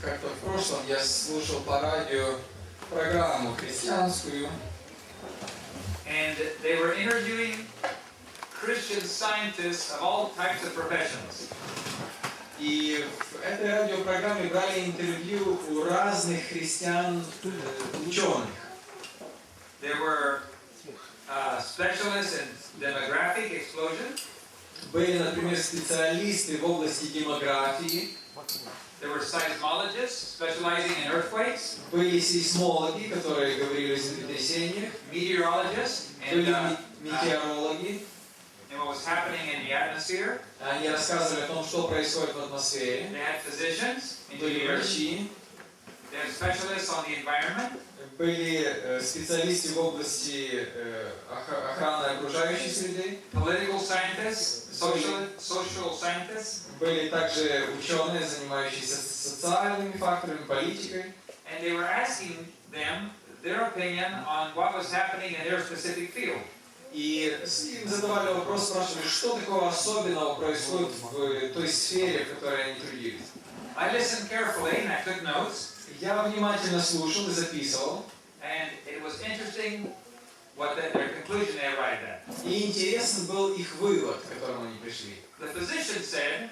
Как-то в прошлом я слушал по радио программу христианскую. And they were interviewing Christian scientists of all types of professions. И в этой радиопрограмме брали интервью у разных христиан ученых. There were specialists in demographic explosion. Были, например, специалисты в области демографии. There were seismologists specializing in earthquakes. Были сейсмологи, которые говорили о землетрясениях. Meteorologists Были метеорологи. and what was happening in the atmosphere. Они рассказывали о том, что происходит в атмосфере. They had physicians, Были engineers. врачи. They had specialists on the environment. Были специалисты в области охраны окружающей среды. Political scientists, social scientists. Были также ученые, занимающиеся социальными факторами, политикой. And they were asking them their opinion on what was happening in their specific field. И им задавали вопрос, спрашивали, что такого особенного происходит в той сфере, в которой они трудились. I listened carefully and I took notes. Я внимательно слушал и записывал. And it was interesting what their conclusion they arrived at. И интересен был их вывод, к которому они пришли. The physician said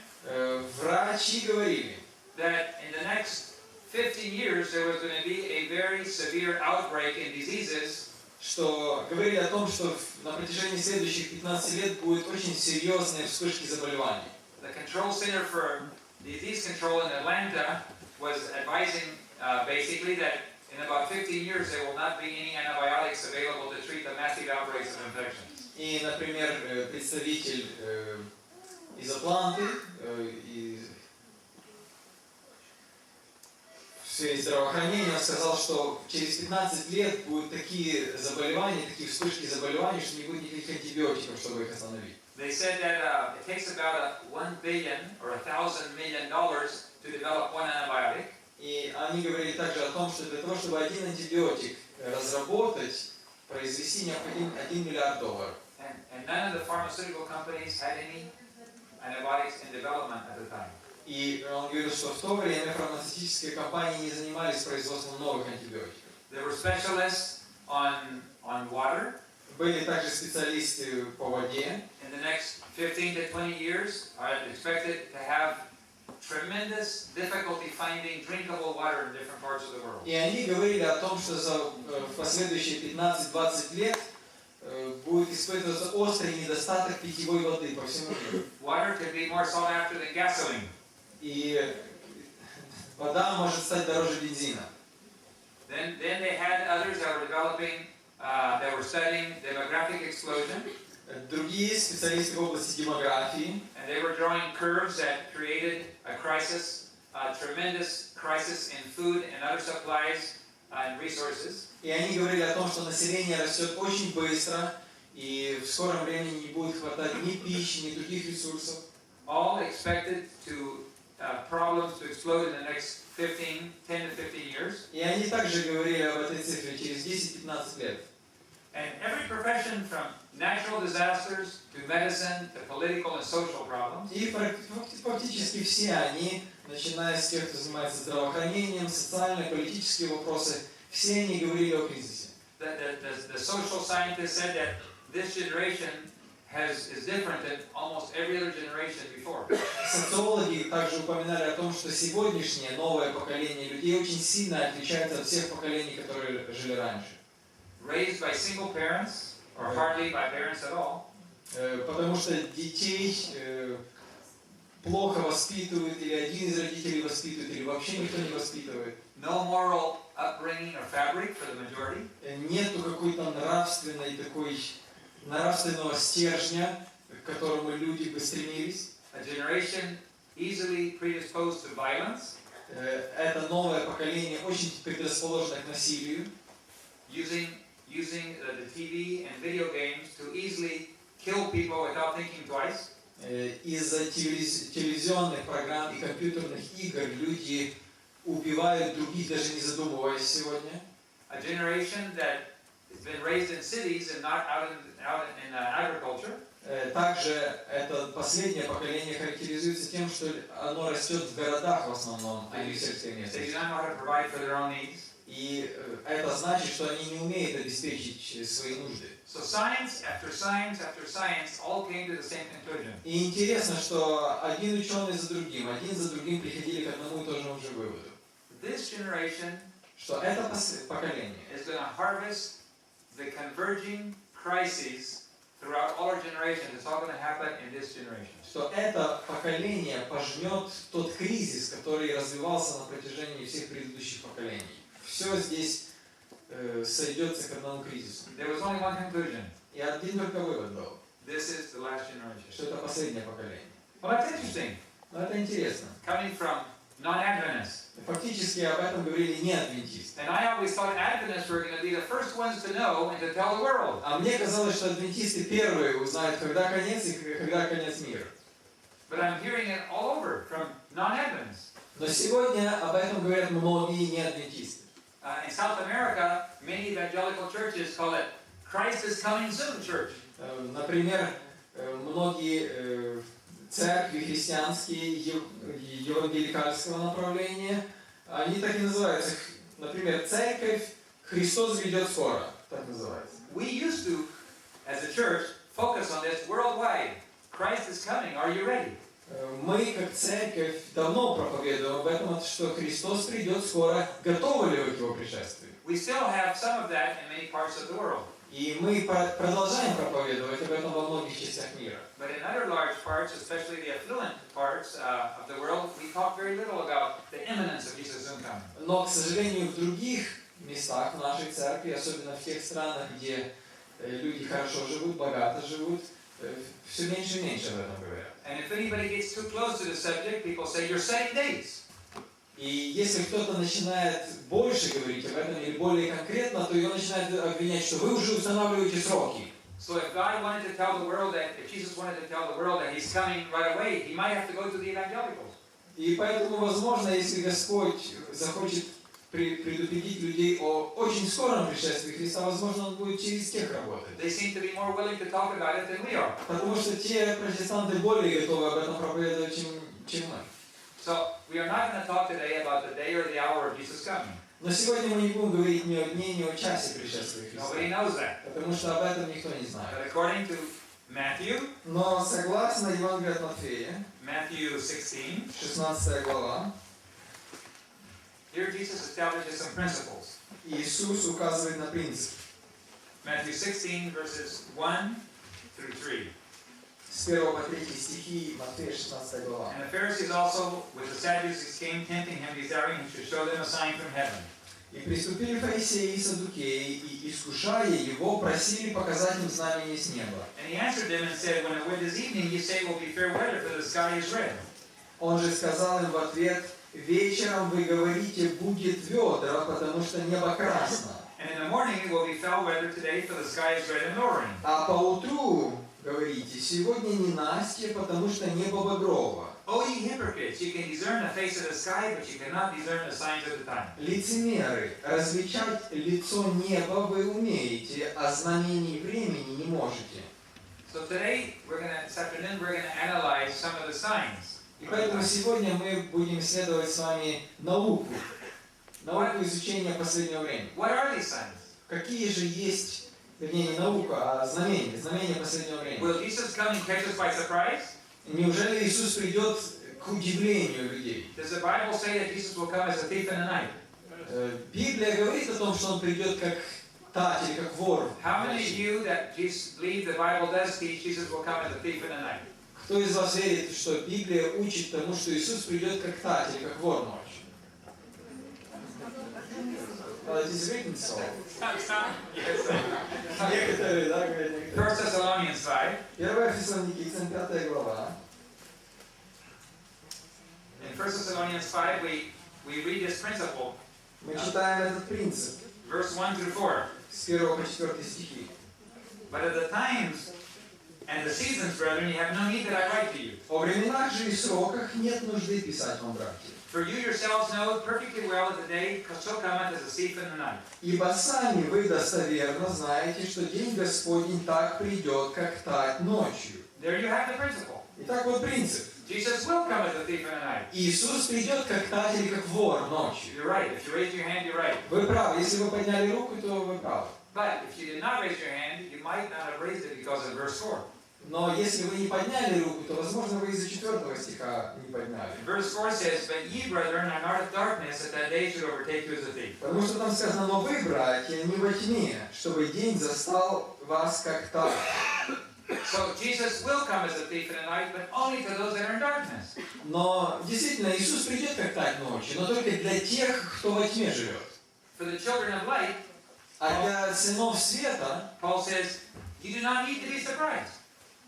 Врачи говорили, that in the next 15 years there was going to be a very severe outbreak in diseases. Что говорили о том, что на протяжении следующих 15 лет будут очень серьезные вспышки заболеваний. The Control Center for Disease Control in Atlanta was advising basically that in about 15 years there will not be any antibiotics available to treat the massive outbreaks of infections. И, например, представитель из Атланты, в сфере здравоохранения сказал, что через 15 лет будут такие заболевания, такие вспышки заболеваний, что не будет никаких антибиотиков, чтобы их остановить. They said that it takes about $1 billion or $1,000 million to develop one antibiotic. И они говорили также о том, что для того, чтобы один антибиотик разработать, произвести необходим $1 миллиард. And none of the pharmaceutical companies had any antibiotics in development at the time. И он говорил, что в то время фармацевтические компании не занимались производством новых антибиотиков. There were specialists on water. Были также специалисты по воде. In the next 15 to 20 years, are expected to have tremendous difficulty finding drinkable water in different parts of the world. И они говорили о том, что за последующие 15-20 лет будет испытываться острый недостаток питьевой воды по всему миру. Water could be more sought after than gasoline. И вода может стать дороже бензина. Then they had others that were developing, that were studying demographic explosion. Другие специалисты в области демографии. And they were drawing curves that created a crisis, a tremendous crisis in food and other supplies and resources. И они говорили о том, что население растет очень быстро, и в скором времени не будет хватать ни пищи, ни других ресурсов. All expected to problems to explode in the next 10 to 15 years. И они также говорили об этой цифре через 10-15 лет. And every profession from natural disasters to medicine to political and social problems. И фактически все они, начиная с тех, кто занимается здравоохранением, социальные, политические вопросы, все они говорили о кризисе. The social scientists said that this generation is different than almost every other generation before. Социологи также упоминали о том, что сегодняшнее новое поколение людей очень сильно отличается от всех поколений, которые жили раньше. Raised by single parents, or hardly by parents at all. Потому что детей плохо воспитывают, или один из родителей воспитывает, или вообще никто не воспитывает. No moral upbringing or fabric for the majority. Нету какой-то нравственного стержня, к которому люди бы стремились. A generation easily predisposed to violence. Это новое поколение очень предрасположено к насилию. Using the TV and video games to easily kill people without thinking twice. Из-за телевизионных программ и компьютерных игр люди убивают других, даже не задумываясь сегодня. A generation that has been raised in cities and not out in agriculture. Также это последнее поколение характеризуется тем, что оно растет в городах в основном, а не в сельской местности. И это значит, что они не умеют обеспечить свои нужды. So science after science after science all came to the same conclusion. И интересно, что один ученый за другим приходили к одному и тому же выводу. This generation Что это поколение is going to harvest the converging crises throughout all our generations. It's all going to happen in this generation. что это поколение пожнет тот кризис, который развивался на протяжении всех предыдущих поколений. Все здесь сойдется к одному кризису. There was only one conclusion. И один только вывод был, This is the last generation. что это последнее поколение. Well, that's interesting. Но это интересно. Coming from non-Adventists. Фактически об этом говорили не адвентисты. And I always thought Adventists were going to be the first ones to know and to tell the world. А мне казалось, что адвентисты первые узнают, когда конец и когда конец мира. But I'm hearing it all over from non-Adventists. Но сегодня об этом говорят многие неадвентисты. In South America, many evangelical churches call it Christ is coming soon church. Например, многие церкви христианские евангеликальского направления, они так и называются. Например, церковь Христос грядет скоро. Так называется. We used to, as a church, focus on this worldwide. Christ is coming. Are you ready? Мы, как церковь, давно проповедуем об этом, что Христос придет скоро. Готовы ли вы к Его пришествию? We still have some of that in many parts of the world. И мы продолжаем проповедовать об этом во многих частях мира. But in other large parts, especially the affluent parts of the world, we talk very little about the imminence of Jesus' soon coming. Но, к сожалению, в других местах в нашей церкви, особенно в тех странах, где люди хорошо живут, богато живут, все меньше и меньше об этом говорят. And if anybody gets too close to the subject, people say, you're setting dates. И если кто-то начинает больше говорить об этом или более конкретно, то его начинают обвинять, что вы уже устанавливаете сроки. So if God wanted to tell the world that, if Jesus wanted to tell the world that He's coming right away, He might have to go to the evangelicals. И поэтому, возможно, если Господь захочет предупредить людей о очень скором пришествии Христа, возможно, Он будет через тех работать. They seem to be more willing to talk about it than we are. Потому что те протестанты более готовы об этом проповедовать, чем мы. So we are not going to talk today about the day or the hour of Jesus coming. Но сегодня мы не будем говорить ни о дне, ни о часе пришествия Христа. Nobody knows that. Потому что об этом никто не знает. But according to Matthew, Но согласно Евангелию от Матфея, Matthew 16, 16 глава, here Jesus establishes some principles. Иисус указывает на принцип. Matthew 16, verses 1 through 3. С 1 по 3 стихи Матфея 16 глава. And the Pharisees also, with the Sadducees, came tempting him, desiring he should show them a sign from heaven. И приступили фарисеи и саддукеи, и, искушая его, просили показать им знамение с неба. And he answered them and said, when it was evening, you say it will be fair weather, for the sky is red. Он же сказал им в ответ: вечером вы говорите, будет ведро, потому что небо красно. And in the morning it will be foul weather today, for the sky is red and lowering. А поутру говорите, сегодня ненастье, потому что небо багрово. O ye hypocrites, you can discern the face of the sky, but you cannot discern the signs of the time. Лицемеры, различать лицо неба вы умеете, а знамений времени не можете. So today, this afternoon, we're going to analyze some of the signs. И поэтому сегодня мы будем исследовать с вами науку изучения последнего времени. What are these signs? Какие же есть, вернее, не наука, а знамения последнего времени? Will Jesus come and catch us by surprise? Неужели Иисус придет к удивлению людей? Does the Bible say that Jesus will come as a thief in the night? Библия говорит о том, что Он придет как тать или как вор. How many of you that believe the Bible does teach Jesus will come as a thief in the night? Кто из вас верит, что Библия учит тому, что Иисус придет как тать или как вор ночью? It is written so. Некоторые, да, говорят некоторые. 1 Thessalonians 5. 1 Фессалоникийцам 5 глава. In 1 Thessalonians 5, we read this principle. Мы читаем этот принцип. Verse 1 through 4. С 1 по 4 стихи. But at the times And the seasons, brethren, you have no need that I write to you. О временах же и сроках нет нужды писать вам, братья. For you yourselves know perfectly well that the day so cometh as a thief in the night. Ибо сами вы достоверно знаете, что день Господень так придет, как тать ночью. There you have the principle. Итак, вот принцип. Jesus will come as a thief in the night. Иисус придет как тать или как вор ночью. You're right. If you raise your hand, you're right. Вы правы. Если вы подняли руку, то вы правы. But if you did not raise your hand, you might not have raised it because of verse 4. Но если вы не подняли руку, то, возможно, вы из-за 4 стиха не подняли. Verse 4 says, But ye, brethren, are not of darkness, that that day should overtake you as a thief. Потому что там сказано, но вы, братья, не во тьме, чтобы день застал вас как тать. So Jesus will come as a thief in the night, but only to those that are in darkness. Но действительно, Иисус придет как тать ночью, но только для тех, кто во тьме живет. For the children of light, А для сынов света, Paul says, you do not need to be surprised.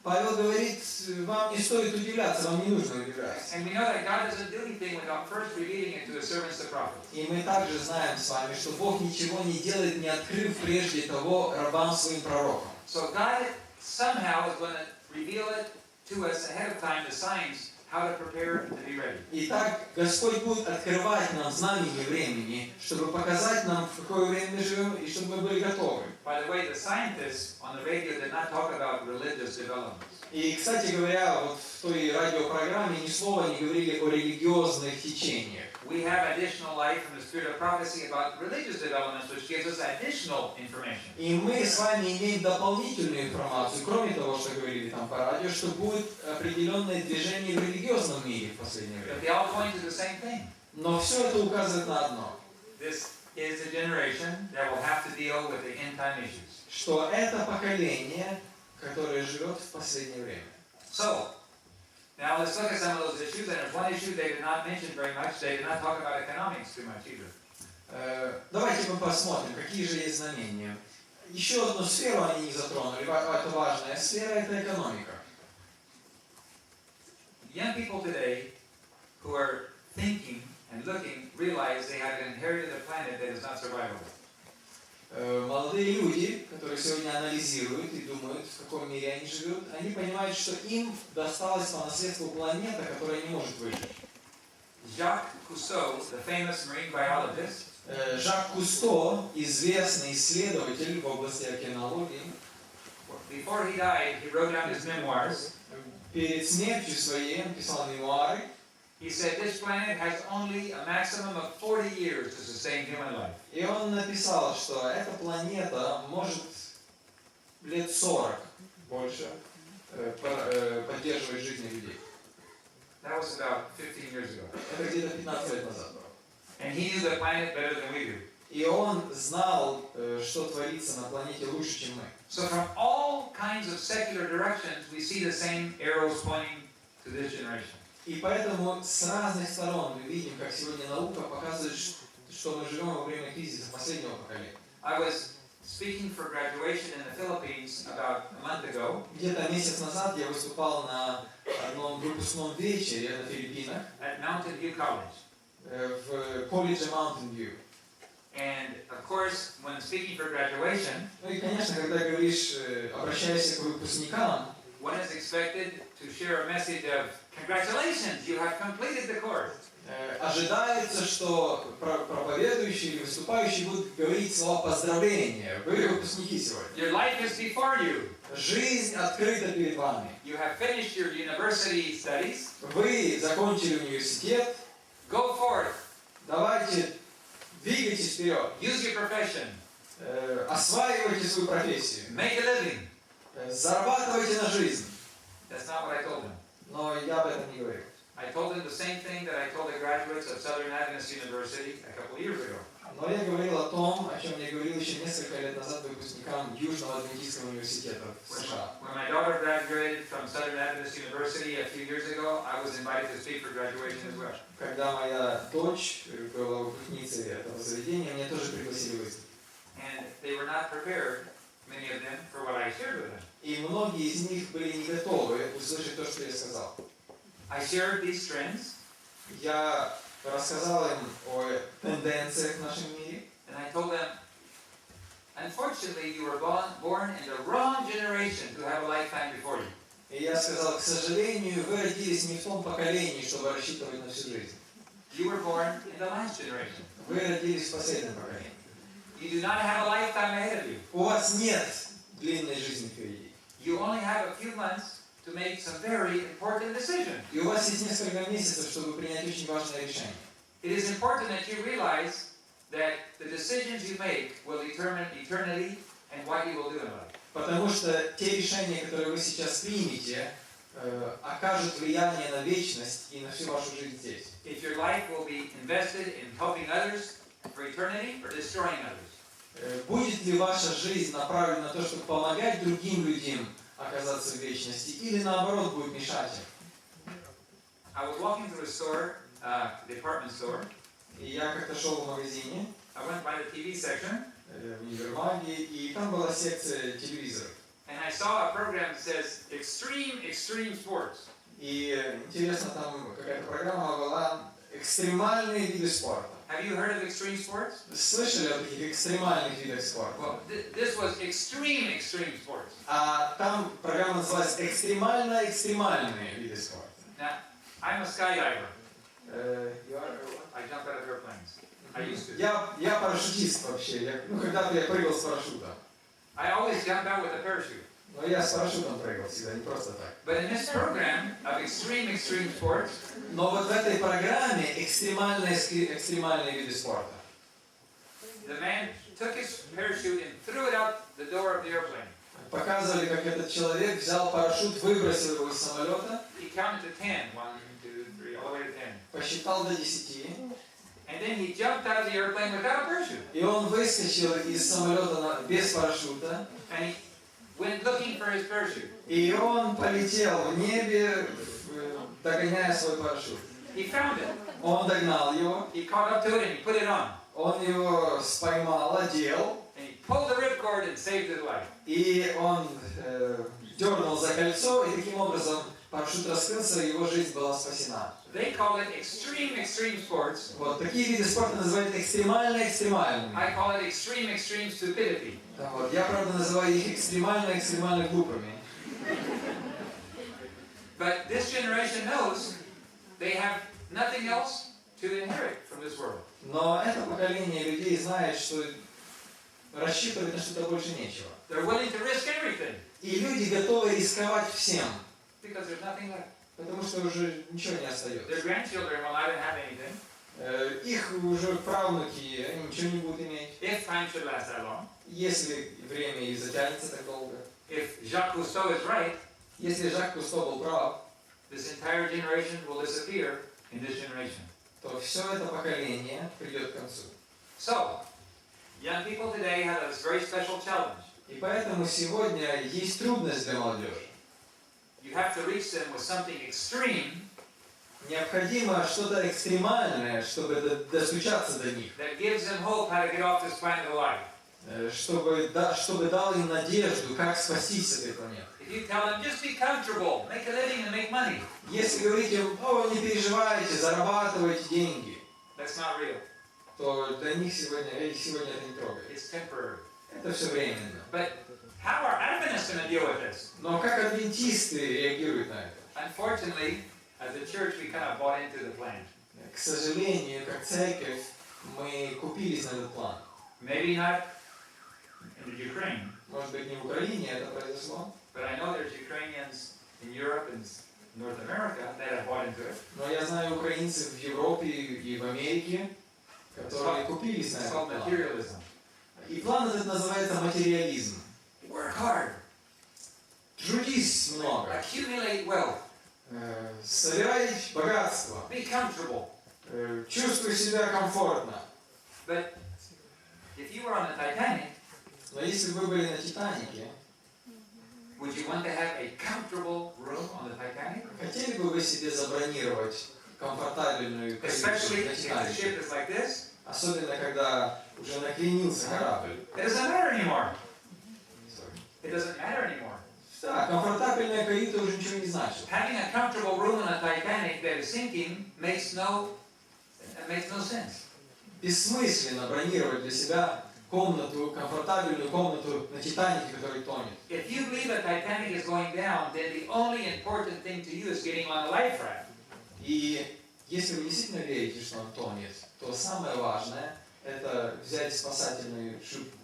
Павел говорит, вам не стоит удивляться, вам не нужно удивляться. And we know that God doesn't do anything without first revealing it to his servants, the prophets. И мы также знаем с вами, что Бог ничего не делает, не открыв прежде того рабам своим пророкам. So God somehow is going to reveal it to us ahead of time, the signs, how to prepare to be ready. Итак, Господь будет открывать нам знамения времени, чтобы показать нам, в какое время мы живем, и чтобы мы были готовы. By the way, the scientists on the radio did not talk about religious developments. И, кстати говоря, вот в той радиопрограмме ни слова не говорили о религиозных течениях. We have additional light from the spirit of prophecy about religious developments, which gives us additional information. И мы с вами имеем дополнительную информацию, кроме того, что говорили там по радио, что будет определенное движение в религиозном мире в последнее But время. they all point to the same thing. Но все это указывает на одно, This is a generation that will have to deal with the end time issues. что это поколение, которое живет в последнее время. So, now let's look at some of those issues. And there's one issue they did not mention very much. They did not talk about economics too much either. Давайте мы посмотрим, какие же есть знамения. Еще одну сферу они не затронули, это важная сфера, это экономика. Young people today who are thinking and looking realize they have inherited a planet that is not survivable. Молодые люди, которые сегодня анализируют и думают, в каком мире они живут, они понимают, что им досталась по наследству планета, которая не может выжить. Jacques Cousteau, the famous marine biologist, Жак Кусто, известный исследователь в области океанологии, before he died, he wrote down his memoirs. перед смертью своей он писал мемуары. He said this planet has only a maximum of 40 years to sustain human life. И он написал, что эта планета может лет 40 больше поддерживать жизнь людей. That was about 15 years ago. Это где-то 15 лет назад было. And he knew the planet better than we do. И он знал, что творится на планете лучше, чем мы. So from all kinds of secular directions, we see the same arrows pointing to this generation. И поэтому с разных сторон мы видим, как сегодня наука показывает, что мы живем во время кризиса последнего поколения. I was speaking for graduation in the Philippines about a month ago. Где-то месяц назад я выступал на одном выпускном вечере на Филиппинах At Mountain View College. в колледже Mountain View. And of course, when speaking for graduation, Ну и, конечно, когда говоришь, обращаешься к выпускникам, one is expected to share a message of congratulations, you have completed the course. ожидается, что проповедующий или выступающий будут говорить слова поздравления. Вы выпускники сегодня. Your life is before you. Жизнь открыта перед вами. You have finished your university studies. Вы закончили университет. Go forth. Давайте двигайтесь вперед. Use your profession. Осваивайте свою профессию. Make a living. Зарабатывайте на жизнь. That's not what I told him. Но я об этом не говорю. I told him the same thing that I told the graduates of Southern Adventist University a couple of years ago. Но я говорил о том, о чем я говорил еще несколько лет назад выпускникам Южного Адвентистского университета в США. When my daughter graduated from Southern Adventist University a few years ago, I was invited to speak for graduation as well. Когда моя дочь была выпускницей этого заведения, меня тоже пригласили выступить. And they were not prepared, many of them, for what I shared with them. И многие из них были не готовы услышать то, что я сказал. I shared these trends, Я рассказал им о тенденциях в нашем мире. and I told them, unfortunately, you were born in the wrong generation to have a lifetime before you. И я сказал, к сожалению, вы родились не в том поколении, чтобы рассчитывать на всю жизнь. You were born in the last generation. Вы родились в последнем поколении. You do not have a lifetime ahead of you. У вас нет длинной жизни впереди. You only have a few months to make some very important decisions. И у вас есть несколько месяцев, чтобы принять очень важное решение. It is important that you realize that the decisions you make will determine eternity and what you will do in life. Потому что те решения, которые вы сейчас примете, окажут влияние на вечность и на всю вашу жизнь здесь. If your life will be invested in helping others for eternity or destroying others. Будет ли ваша жизнь направлена на то, чтобы помогать другим людям оказаться в вечности, или наоборот будет мешать им? I was walking through a store, department store. И я как-то шел в магазине, I went by the TV section. в универмаге, и там была секция телевизоров. And I saw a program that says extreme sports. И интересно, там какая-то программа была экстремальные виды спорта. Have you heard of extreme sports? Слышали о таких экстремальных видах спорта? Well, this was extreme sports. А там программа называлась экстремальные виды спорта. Now, I'm a skydiver. I jump out of airplanes. I used to. Я парашютист вообще. Когда-то я прыгал с парашютом. I always jump out with a parachute. Но я с парашютом прыгал всегда, не просто так. But in this program of extreme sports, но вот в этой программе экстремальные виды спорта. The man took his parachute and threw it out the door of the airplane. Показывали, как этот человек взял парашют, выбросил его из самолета. He counted to 10. 1, 2, 3, all the way to 10. Посчитал до 10. And then he jumped out of the airplane without a parachute. И он выскочил из самолета без парашюта. And he went looking for his parachute. И он полетел в небе, догоняя свой парашют. He found it. Он догнал его. He caught up to it and he put it on. Он его поймал, одел. And he pulled the ripcord and saved his life. И он дернул за кольцо, и таким образом парашют раскрылся, и его жизнь была спасена. They call it extreme sports. Вот такие виды спорта называют экстремальными. I call it extreme stupidity. Вот, я, правда, называю их экстремально глупыми. But this generation knows they have nothing else to inherit from this world. Но это поколение людей знает, что рассчитывать на что-то больше нечего. They're willing to risk everything. И люди готовы рисковать всем. Because there's nothing left. Потому что уже ничего не остается. Their grandchildren will not have anything. Их уже правнуки, они ничего не будут иметь. If time should last that long. Если время и затянется так долго. If Jacques Cousteau is right, если Жак Кусто был прав, this entire generation will disappear in this generation. То все это поколение придет к концу. So, young people today have a very special challenge. И поэтому сегодня есть трудность для молодежи. You have to reach them with something extreme. Необходимо что-то экстремальное, чтобы достучаться до них. That gives them hope how to get off this planet alive. Чтобы дал им надежду, как спастись с этой планеты. If you tell them just be comfortable, make a living and make money. Если говорить им, не переживайте, зарабатывайте деньги, That's not real. то для них сегодня это не трогает. It's temporary. Это все временно. But how are Adventists going to deal with this? Но как адвентисты реагируют на это? Unfortunately, as a church, we kind of bought into the plan. К сожалению, как церковь, мы купились на этот план. Maybe not in the Ukraine. Может быть, не в Украине это произошло. But I know there's Ukrainians in Europe and North America that have bought into it. Но я знаю украинцев в Европе и в Америке, которые купились на этот план. Materialism. И план этот называется материализм. Work hard. Трудись много. Accumulate wealth. Собирай богатство. Be comfortable. Чувствуй себя комфортно. But if you were on the Titanic, но если бы вы были на Титанике, would you want to have a comfortable room on the Titanic? Хотели бы вы себе забронировать комфортабельную каюту Especially на if the Титанике? ship is like this. Особенно, когда уже накренился корабль. It doesn't matter anymore. It doesn't matter anymore. Да, комфортабельная каюта уже ничего не значит. Having a comfortable room on a Titanic that is sinking makes no sense. Бессмысленно бронировать для себя комнату, комфортабельную комнату на Титанике, который тонет. If you believe that Titanic is going down, then the only important thing to you is getting on a life raft. И если вы действительно верите, что он тонет, то самое важное – это взять спасательную шлюпку.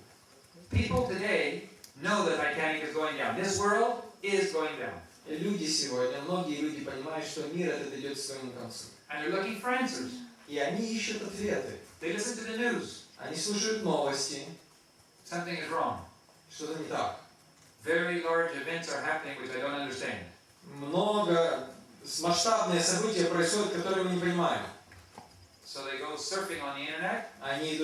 People today know that Titanic is going down. This world is going down. Люди сегодня, многие люди понимают, что мир этот идет к своему концу. And they're looking for answers. И они ищут ответы. They listen to the news. Они слушают новости. Something is wrong. Что-то не так. Very large events are happening which I don't understand. Много масштабные события происходят, которые мы не понимаем. So they go surfing on the internet. Они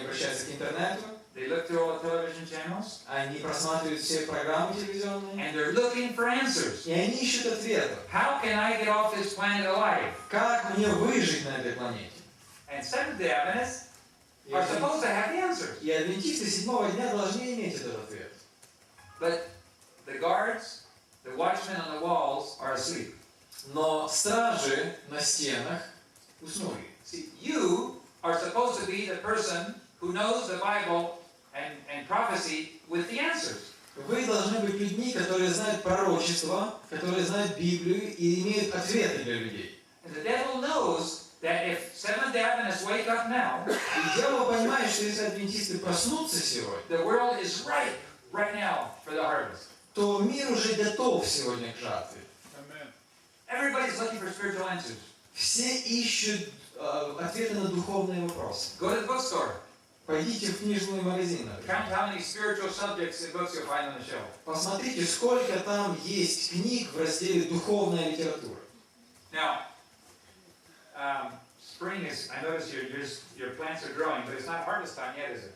обращаются к интернету. They look through all the television channels. Они просматривают все программы телевизионные. And they're looking for answers. И они ищут ответы. How can I get off this planet alive? Как мне выжить на этой планете? And Seventh-day Adventists are supposed to have the answers. И адвентисты седьмого дня должны иметь этот ответ. But the guards, the watchmen on the walls are asleep. Но стражи на стенах уснули. See, you are supposed to be the person who knows the Bible and prophecy with the answers. Вы должны быть людьми, которые знают пророчество, которые знают Библию и имеют ответы для людей. And the devil knows that if Seventh-day Adventists wake up now, И дьявол понимает, что если адвентисты проснутся сегодня, the world is ripe right now for the harvest. то мир уже готов сегодня к жатве. Everybody's looking for spiritual answers. Все ищут ответы на духовные вопросы. Go to the bookstore. Пойдите в книжный магазин. Count how many spiritual subjects and books you'll find on the shelf. Посмотрите, сколько там есть книг в разделе «Духовная литература». Now, spring is, I notice your plants are growing, but it's not harvest time yet, is it?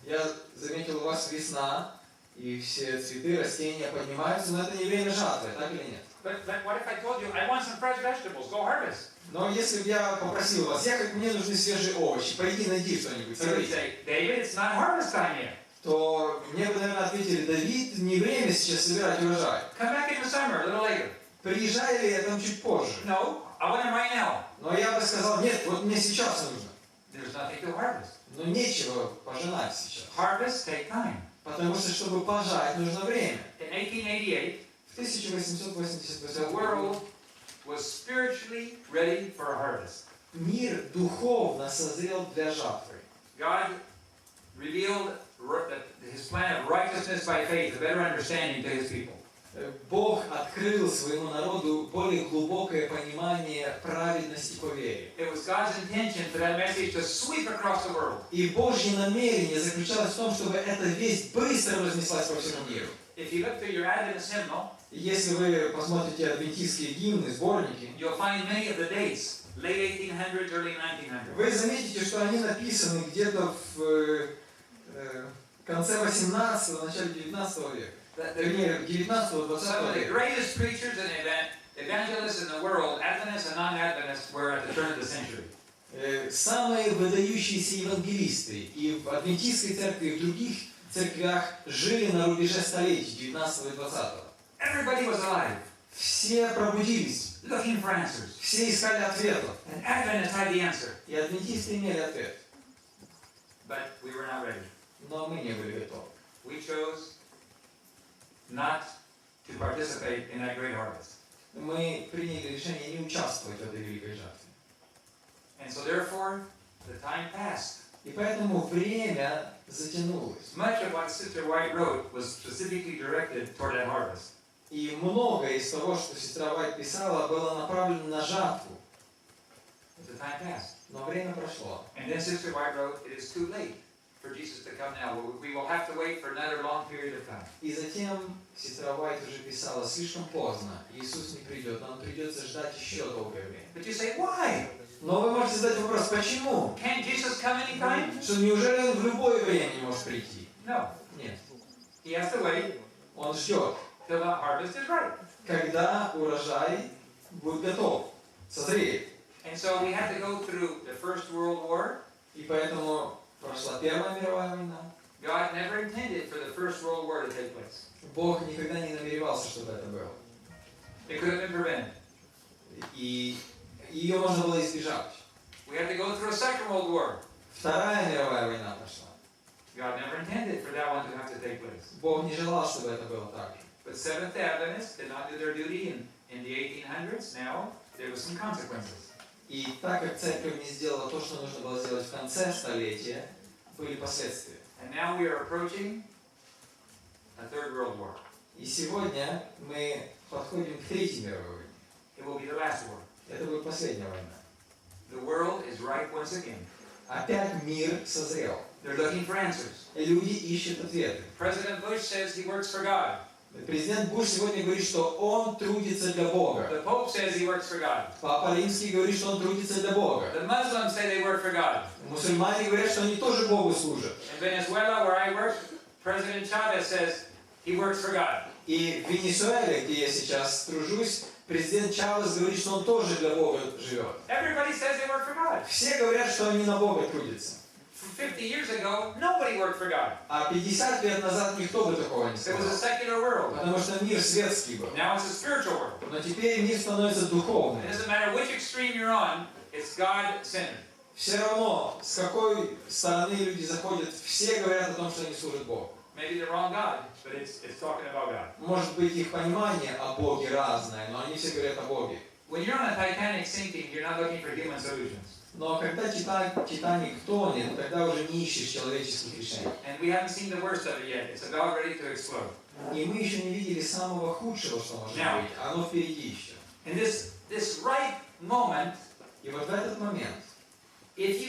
Я заметил, у вас весна, и все цветы, растения поднимаются, но это не время жатвы, так или нет? But what if I told you, I want some fresh vegetables, go harvest? Но если бы я попросил вас, мне нужны свежие овощи, пойди найди что-нибудь, So you say, David, it's not harvest time yet. то мне бы, наверное, ответили: Давид, не время сейчас собирать урожай. Come back in the summer, a little later. Приезжай летом чуть позже. No, I want them right now. Но я бы сказал: нет, вот мне сейчас нужно. There's nothing to harvest. Но нечего пожинать сейчас. Harvest take time. Потому что, чтобы пожать, нужно время. In 1888, В 1888 the world was spiritually ready for a harvest. мир духовно созрел для жатвы. God revealed his plan of righteousness by faith, a better understanding to his people. Бог открыл своему народу более глубокое понимание праведности по вере. It was God's intention for that message to sweep across the world. И Божье намерение заключалось в том, чтобы эта весть быстро разнеслась по всему миру. If you look through your Adventist hymnal, Если вы посмотрите адвентистские гимны, сборники, you'll find many of the dates, late 1800s, early 1900s. вы заметите, что они написаны где-то в конце 18-го, начале 19 века. Вернее, 19-20 Some of the века. greatest preachers and evangelists in the world, Adventists and non-Adventists, were at the turn of the century. Самые выдающиеся евангелисты и в адвентистской церкви, и в других церквях жили на рубеже столетий 19 и 20. Everybody was alive, Все пробудились, looking for answers. все искали ответов. And Adventists had the answer, И адвентисты имели ответ. but we were not ready. Но мы не были готовы. We chose not to participate in that great harvest. Мы приняли решение не участвовать в этой великой жатве. And so therefore, the time passed. И поэтому время затянулось. Much of what Sister White wrote was specifically directed toward that harvest. И многое из того, что сестра Уайт писала, было направлено на жатву. But the time passed. Но время прошло. And then Sister White wrote, it is too late for Jesus to come now. We will have to wait for another long period of time. И затем сестра Уайт уже писала: слишком поздно, Иисус не придет, нам придется ждать еще долгое время. But you say, why? Но вы можете задать вопрос: почему? Can't Jesus come anytime? Что неужели он в любое время не может прийти? No. Нет. He has to wait Он ждет, till the harvest is ripe. когда урожай будет готов, созреет. And so we had to go through the First World War. И поэтому прошла Первая мировая война. God never intended for the First World War to take place. Бог никогда не намеревался, чтобы это было. It could have been prevented. И ее можно было избежать. We had to go through a Second World War. Вторая мировая война прошла. God never intended for that one to have to take place. Бог не желал, чтобы это было так же. But Seventh-day Adventists did not do their duty in the 1800s. Now, there were some consequences. И так как церковь не сделала то, что нужно было сделать в конце столетия, были последствия. And now we are approaching a Third World War. И сегодня мы подходим к Третьей мировой войне. It will be the last war. Это будет последняя война. The world is ripe once again. Опять мир созрел. They're looking for answers. Люди ищут ответы. President Bush says he works for God. Президент Буш сегодня говорит, что он трудится для Бога. The Pope says he works for God. Папа Римский говорит, что он трудится для Бога. The Muslims say they work for God. Мусульмане говорят, что они тоже Богу служат. In Venezuela, where I work, President Chavez says he works for God. И в Венесуэле, где я сейчас тружусь, президент Чавес говорит, что он тоже для Бога живет. Everybody says they work for God. Все говорят, что они на Бога трудятся. 50 years ago, nobody worked for God. А 50 лет назад никто бы такого не It was a сказал. secular world. Потому что мир светский был. Now it's a spiritual world. Но теперь мир становится духовным. It doesn't matter which extreme you're on, it's God-centered. Все равно, с какой стороны люди заходят, все говорят о том, что они служат Богу. Maybe the wrong God, but it's talking about God. Может быть, их понимание о Боге разное, но они все говорят о Боге. When you're on a Titanic sinking, you're not looking for human solutions. Но когда Титаник тонет, тогда уже не ищешь человеческих решений. And we haven't seen the worst of it yet. It's about ready to explode. И мы еще не видели самого худшего, что может быть. Оно впереди еще. In this right moment, И вот в этот момент, if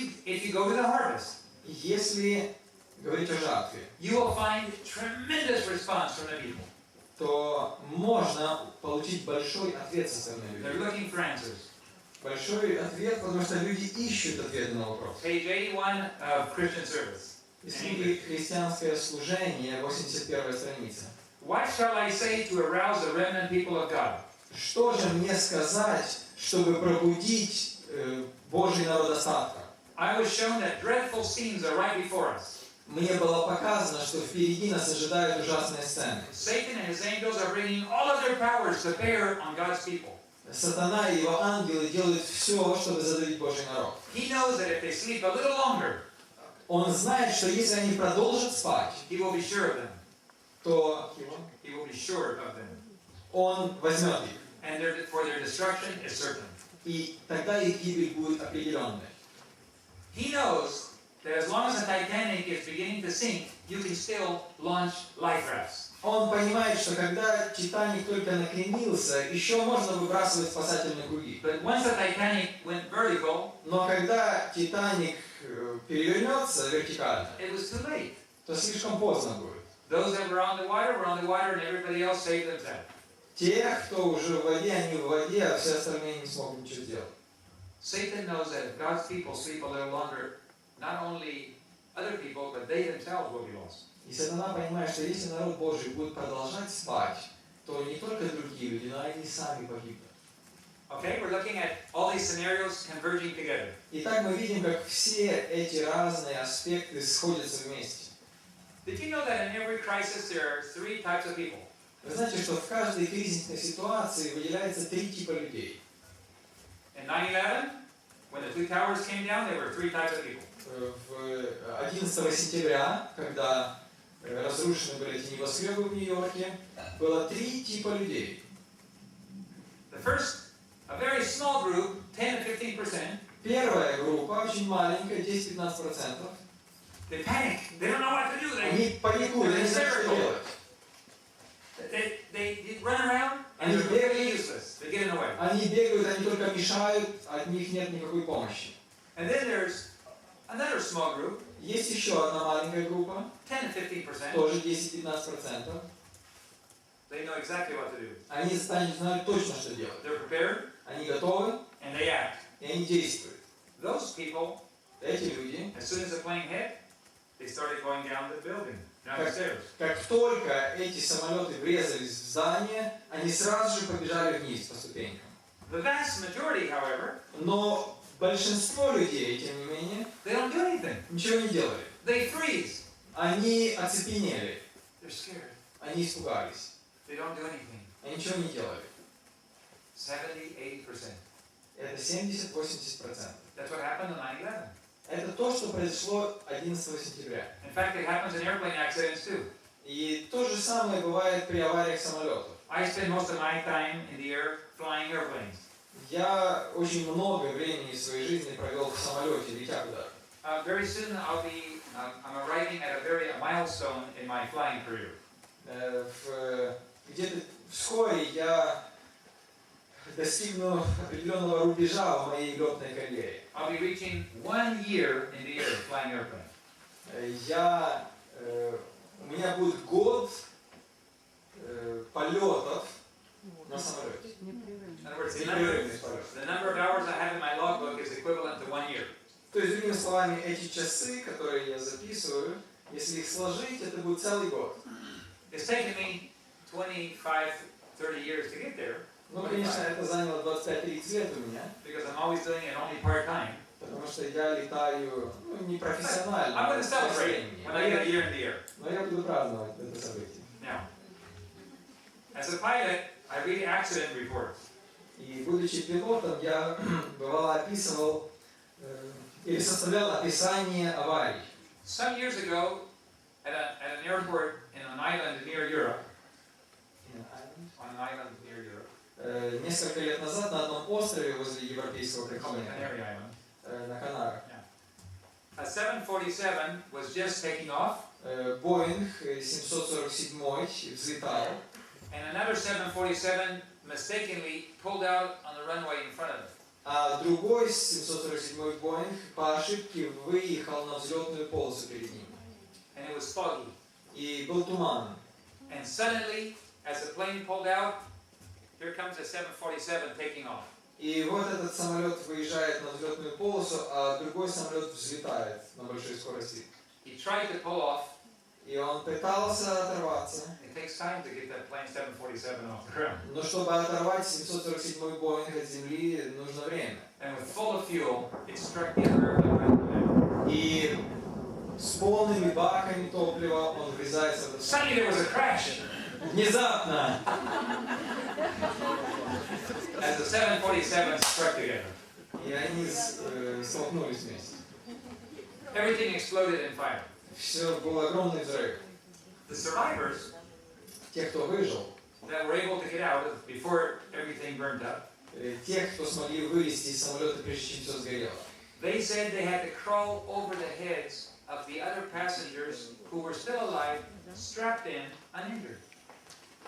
you go to the harvest, если говорить о жатве, you will find tremendous response from the people. то можно получить большой ответ со стороны They're людей. looking for answers. Большой ответ, потому что люди ищут ответы на вопрос. Page 81 of Christian Service. Из книги «Христианское служение», 81 страница. What shall I say to arouse the remnant people of God? Что же мне сказать, чтобы пробудить Божий народ остатка? I was shown that dreadful scenes are right before us. Мне было показано, что впереди нас ожидают ужасные сцены. Satan and his angels are bringing all of their powers to bear on God's people. Сатана и его ангелы делают все, чтобы задавить Божий народ. He knows that if they sleep a little longer, Он знает, что если они продолжат спать, he will be sure of them. то He will be sure of them. он возьмет их. And for their destruction is certain. И тогда их гибель будет определенной. He knows that as long as the Titanic is beginning to sink, you can still launch life rafts. Он понимает, что когда Титаник только накренился, еще можно выбрасывать спасательные круги. But once the Titanic went vertical, Но когда Титаник перевернется вертикально, it was too late. то слишком поздно будет. Those that were on the water, and everybody else saved themselves. Те, кто уже в воде, они в воде, а все остальные не смогут ничего сделать. Satan knows that if God's people sleep a little longer, not only other people, but they themselves will be lost. И Сатана понимает, что если народ Божий будет продолжать спать, то не только другие люди, но и они сами погибнут. Okay, we're looking at all these scenarios converging together. Итак, мы видим, как все эти разные аспекты сходятся вместе. Did you know that in every crisis there are three types of people? Вы знаете, что в каждой кризисной ситуации выделяется три типа людей. In 9/11, when the two towers came down, there were three types of people. В 11 сентября, когда разрушены были эти небоскребы в Нью-Йорке, было три типа людей. The first, a very small group, 10 to 15%. Первая группа, очень маленькая, 10-15%. They panic. They don't know what to do. Они паникуют, они не знают, что делать. They run around and Они they're really useless. They get in the way. Они бегают, они только мешают, от них нет никакой помощи. And then there's another small group, Есть еще одна маленькая группа, 10 to 15%. тоже 10-15%. They know exactly what to do. Они знают точно, что делать. They're prepared Они готовы, and they act. и они действуют. Those people, Эти люди, as soon as the plane hit, they started going down the building, down the stairs. как только эти самолеты врезались в здание, они сразу же побежали вниз по ступенькам. The vast majority, however, Но большинство людей, тем не менее, they don't do anything. ничего не делали. They freeze. Они оцепенели, They're scared. они испугались, They don't do anything. они ничего не делали. 70, 80%. Это 70-80%. That's what happened on 9/11. Это то, что произошло 11 сентября. In fact, it happens in airplane accidents too. И то же самое бывает при авариях самолетов. I spend most of my time in the air flying airplanes. Я очень много времени в своей жизни провел в самолете, летя куда-то. Very soon I'm arriving at a milestone in my flying career. Где-то вскоре я достигну определенного рубежа в моей летной карьере. I'll be reaching 1 year in the air flying airplane. У меня будет год полетов на самолете. In other words, the number of hours I have in my logbook is equivalent to 1 year. То есть, другими словами, эти часы, которые я записываю, если их сложить, это будет целый год. It's taken me 25-30 years to get there. Ну, конечно, это заняло 25-30 лет у меня. Because I'm always doing it only part-time. Потому что я летаю, не профессионально. I'm going to celebrate when I get a year in the air. Но я буду праздновать это событие. Now, as a pilot, I read accident reports. И будучи пилотом, я бывало описывал или составлял описание аварий. Some years ago, at an airport in an island near Europe, on an island near Europe, несколько лет назад на одном острове возле европейского континента, Canary Island, на Канарах, a 747 was just taking off, Боинг 747 взлетал, and another 747 mistakenly pulled out on the runway in front of it. а другой 747 Боинг по ошибке выехал на взлетную полосу перед ним. And it was foggy. И был туман. And suddenly, as the plane pulled out, here comes a 747 taking off. И вот этот самолет выезжает на взлетную полосу, а другой самолет взлетает на большой скорости. He tried to pull off. И он пытался оторваться. It takes time to get that plane 747 off the ground. Но чтобы оторвать 747 Боинг от земли, нужно время. And with full of fuel, it struck the other airplane. И с полными баками топлива он врезается в этот Suddenly there was a crash. Внезапно! As the 747 struck together. И они столкнулись вместе. Everything exploded in fire. Все, был огромный взрыв. The survivors Те, кто выжил, that were able to get out before everything burned up, те, кто смогли вылезти из самолета, прежде чем все сгорело, they said they had to crawl over the heads of the other passengers who were still alive, strapped in, uninjured.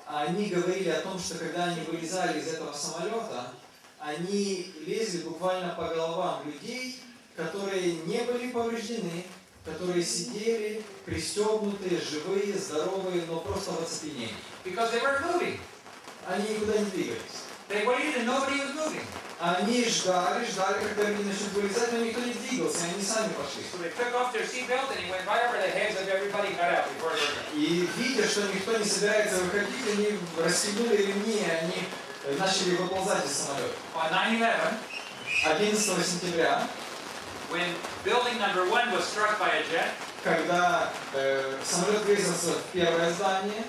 они говорили о том, что когда они вылезали из этого самолета, они лезли буквально по головам людей, которые не были повреждены, которые сидели, пристегнутые, живые, здоровые, но просто в оцепенении. Because they weren't moving. Они никуда не двигались. They waited and nobody was moving. Они ждали, когда люди начнут вылезать, но никто не двигался, и они сами пошли. So they took off their seatbelt and he went right over the heads of everybody got out before it burned up. И видя, что никто не собирается выходить, они расстегнули ремни, и они начали выползать из самолета. On 9/11, 11 сентября, when building number 1 was struck by a jet, когда самолет врезался в первое здание,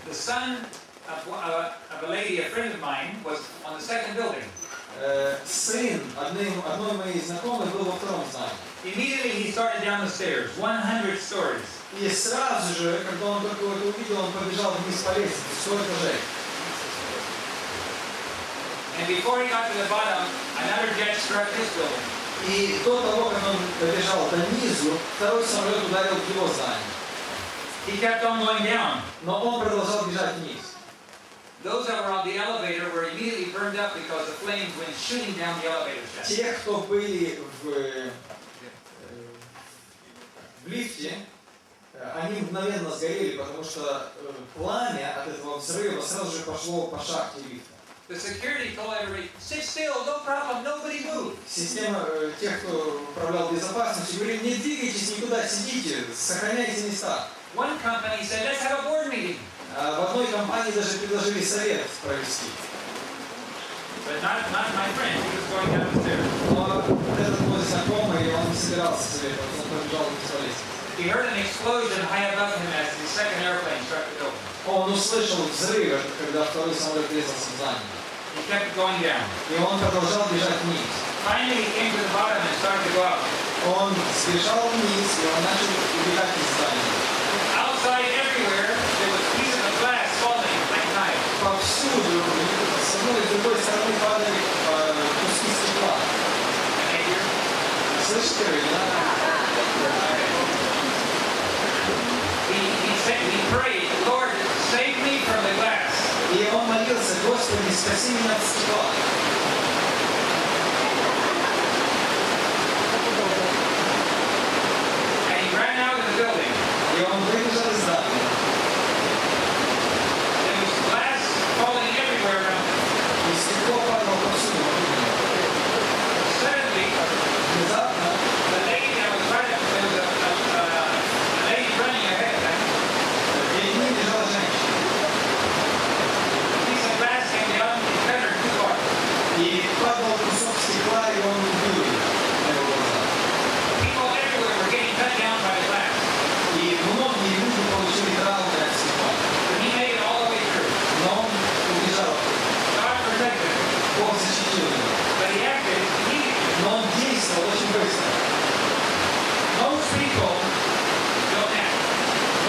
the son of a lady, a friend of mine, was on the second building. сын одной моей знакомой был во втором здании. Immediately he started down the stairs, 100 stories. И сразу же, когда он только это увидел, он побежал вниз по лестнице, 100 этажей. And before he got to the bottom, another jet struck his building. И до того, как он добежал до низу, второй самолет ударил в его здание. He kept on going down. Но он продолжал бежать вниз. Those that were on the elevator were immediately burned up because the flames went shooting down the elevator shaft. Те, кто были в лифте, они мгновенно сгорели, потому что пламя от этого взрыва сразу же пошло по шахте лифта. The security told everybody, sit still, no problem, nobody move. Система тех, кто управлял безопасностью, говорит, не двигайтесь никуда, сидите, сохраняйте места. One company said, let's have a board meeting. В одной компании даже предложили совет провести. But not my friend, he was going down the stairs. Но этот мой знакомый, он не собирался советовать, он побежал вниз по лестнице. He heard an explosion high above him as the second airplane struck the building. Он услышал взрыв, когда второй самолет врезался в здание. He kept going down. И он продолжал бежать вниз. Finally he came to the bottom and started to go up. Он сбежал вниз, и он начал убегать из здания. Outside, everywhere, there was pieces of glass falling like knives. Повсюду, с одной и с другой стороны падали куски стекла. And they hear, Слышите вы, да? he prayed, Lord, save me from the glass. И он молился: Господи, спаси меня от стекла. And he ran out of the building. И он выбежал из здания. There was glass falling everywhere around him. И стекло падало повсюду. Suddenly, Внезапно the lady that was running, there was a lady running ahead. перед ним бежала женщина. A piece of glass came down and cut her too far. И падал кусок стекла, и он убил ее на его глазах. People everywhere were getting cut down by the glass. И многие люди получили травмы от стекла. But he made it all the way through. Но он убежал. God protected him. Бог защитил его. But he acted immediately. Но он действовал очень быстро. Most people don't act.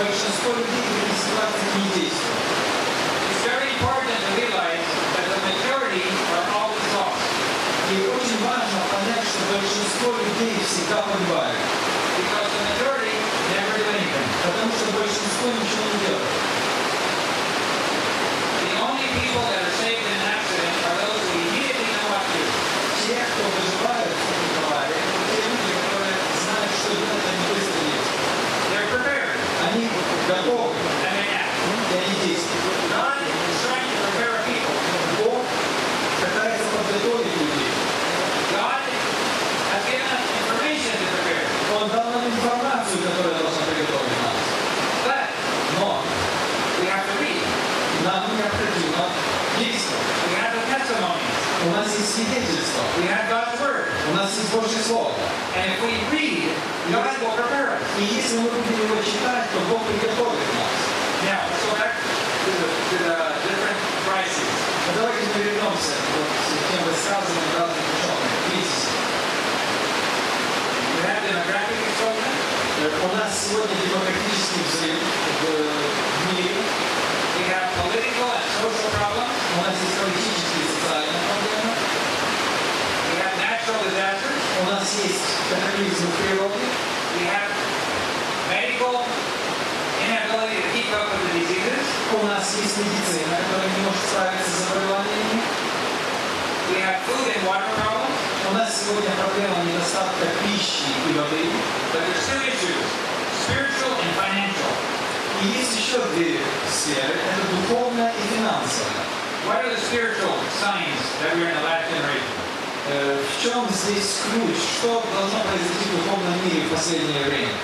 Большинство людей в этих ситуациях не действуют. It's very important to realize that the majority are always lost. И очень важно понять, что большинство людей всегда погибают. Because the majority never do anything. Потому что большинство ничего не делает. The only people that are saved in an accident are those who immediately know what to do. Те, кто выживают в таких авариях, это те люди, которые знают, что делать, они быстро действуют. They're prepared Они готовы, and they act. и они действуют. God is trying to prepare people. Бог пытается подготовить людей. God has given us information to prepare. Он дал нам информацию, которая должна приготовить нас. But Но we have to read. нам необходимо действовать. We have the testimonies. У нас есть свидетельство. We have God's word. У нас есть Божье Слово. And if we read, God will prepare us. И если мы будем его читать, то Бог приготовит нас. Now, let's go back to the different crises. Но давайте мы вернемся вот к тем высказываниям разных ученых. Кризисы. We have demographic explosion. У нас сегодня демографический взрыв в мире. We have political and social problems. У нас есть политические и социальные проблемы. We have natural disasters. У нас есть катаклизмы в природе. We have medical inability to keep up with the diseases. У нас есть медицина, которая не может справиться с заболеваниями. We have food and water problems. У нас сегодня проблема недостатка пищи и воды. But there's two issues, spiritual and financial. И есть еще две сферы. Это духовная и финансовая. What are the spiritual signs that we're in the last generation? В чем здесь ключ? Что должно произойти в духовном мире в последнее время?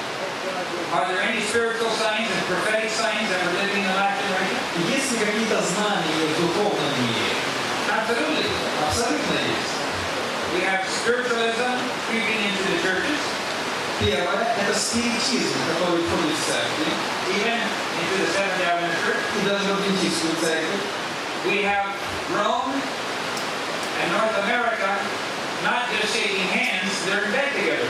Are there any spiritual signs and prophetic signs that we're living in the last generation? Есть ли какие-то знания в духовном мире? Absolutely. Абсолютно есть. We have spiritualism creeping into the churches, Первое – это спиритизм, который входит в церкви, even into the Seventh-day Adventist Church. и даже в адвентистскую церковь. We have Rome and North America not just shaking hands, they're in bed together.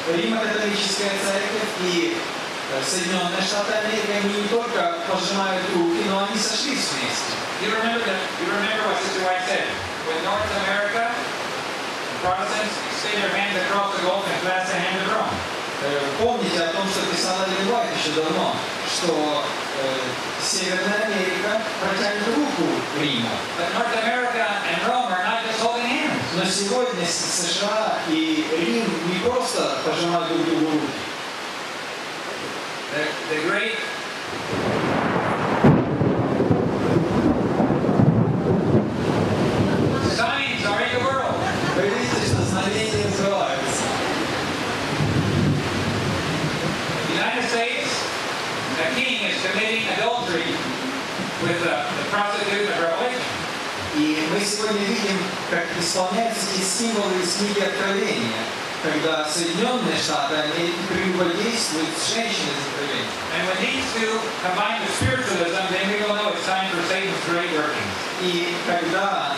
Римо-католическая церковь и Соединенные Штаты Америки, они не только пожимают руки, но они сошлись вместе. You remember what Sister White said? With North America, Protestants extend their hands across the Gulf and clasp the hand of Rome. Помните о том, что писала Дэвид Гейтс еще давно, что Северная Америка протянет руку Рима. But North America and Rome are not just holding hands. Но сегодня США и Рим не просто пожимают друг другу руки. The great signs are in the world. Вы видите, что знамения называются. The United States, the king is committing adultery with the prostitute of Revelation. И мы сегодня видим, как исполняются эти символы из книги Откровения, когда Соединенные Штаты Америки прелюбодействуют с женщиной из Откровения. And when these two combine with spiritualism, then we will know it's time for Satan's great working. И когда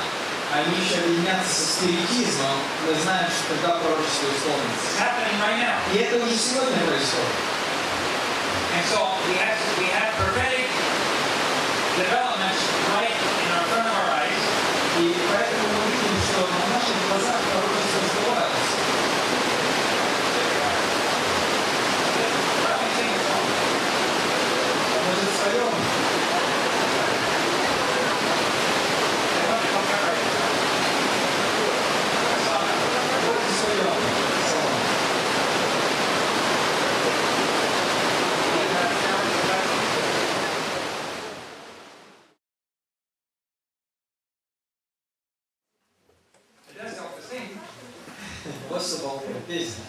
они еще объединятся со спиритизмом, мы знаем, что когда пророчество исполнится. It's happening right now. И это уже сегодня происходит. And so we have prophetic developments right in our front of our eyes. И поэтому мы видим, что на наших глазах пророчество сбывается. Может, споем? Давайте споем. It does help to sing. Вот что полная песня.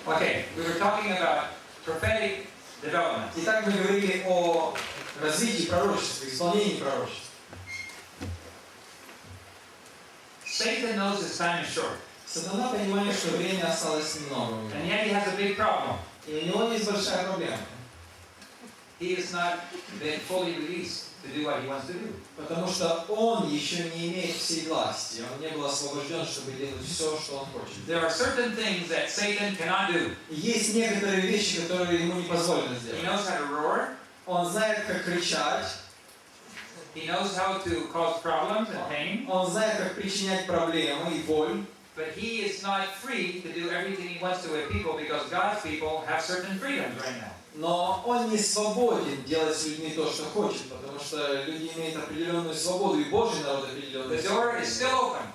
Okay, we were talking about prophetic development. Итак, мы говорили о развитии пророчества, исполнении пророчества. Satan knows his time is short, Сатана понимает, что время осталось немного у and него. yet he has a big problem. И у него есть большая проблема. He has not been fully released to do what he wants to do. Потому что он еще не имеет всей власти. Он не был освобожден, чтобы делать все, что он хочет. There are certain things that Satan cannot do. И есть некоторые вещи, которые ему не позволено He сделать. knows how to roar. Он знает, как кричать. He knows how to cause problems and pain. Он знает, как причинять проблемы и боль. But he is not free to do everything he wants to with people because God's people have certain freedoms right now. Но он не свободен делать с людьми то, что хочет, потому что люди имеют определенную свободу, и Божий народ определенную The door свободу. is still open.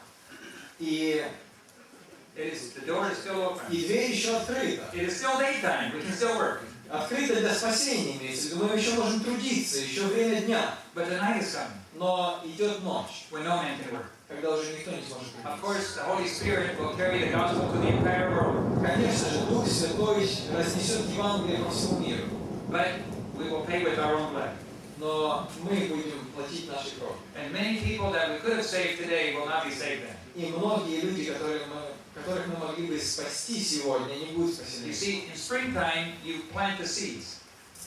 И The door is still open. дверь еще открыта. It is still daytime. We can still work. Открыта для спасения, имеется в виду. Мы еще можем трудиться, еще время дня. But the night is coming Но идет ночь, when no man can work. когда уже никто не сможет Of трудиться. course, the Holy Spirit will carry the gospel to the entire world. Конечно же, Дух Святой разнесет Евангелие по всему миру. But we will pay with our own blood. Но мы будем платить нашей кровью. And many people that we could have saved today will not be saved then. И многие люди, которых мы могли бы спасти сегодня, не будут You спасены. see, in springtime, you plant the seeds.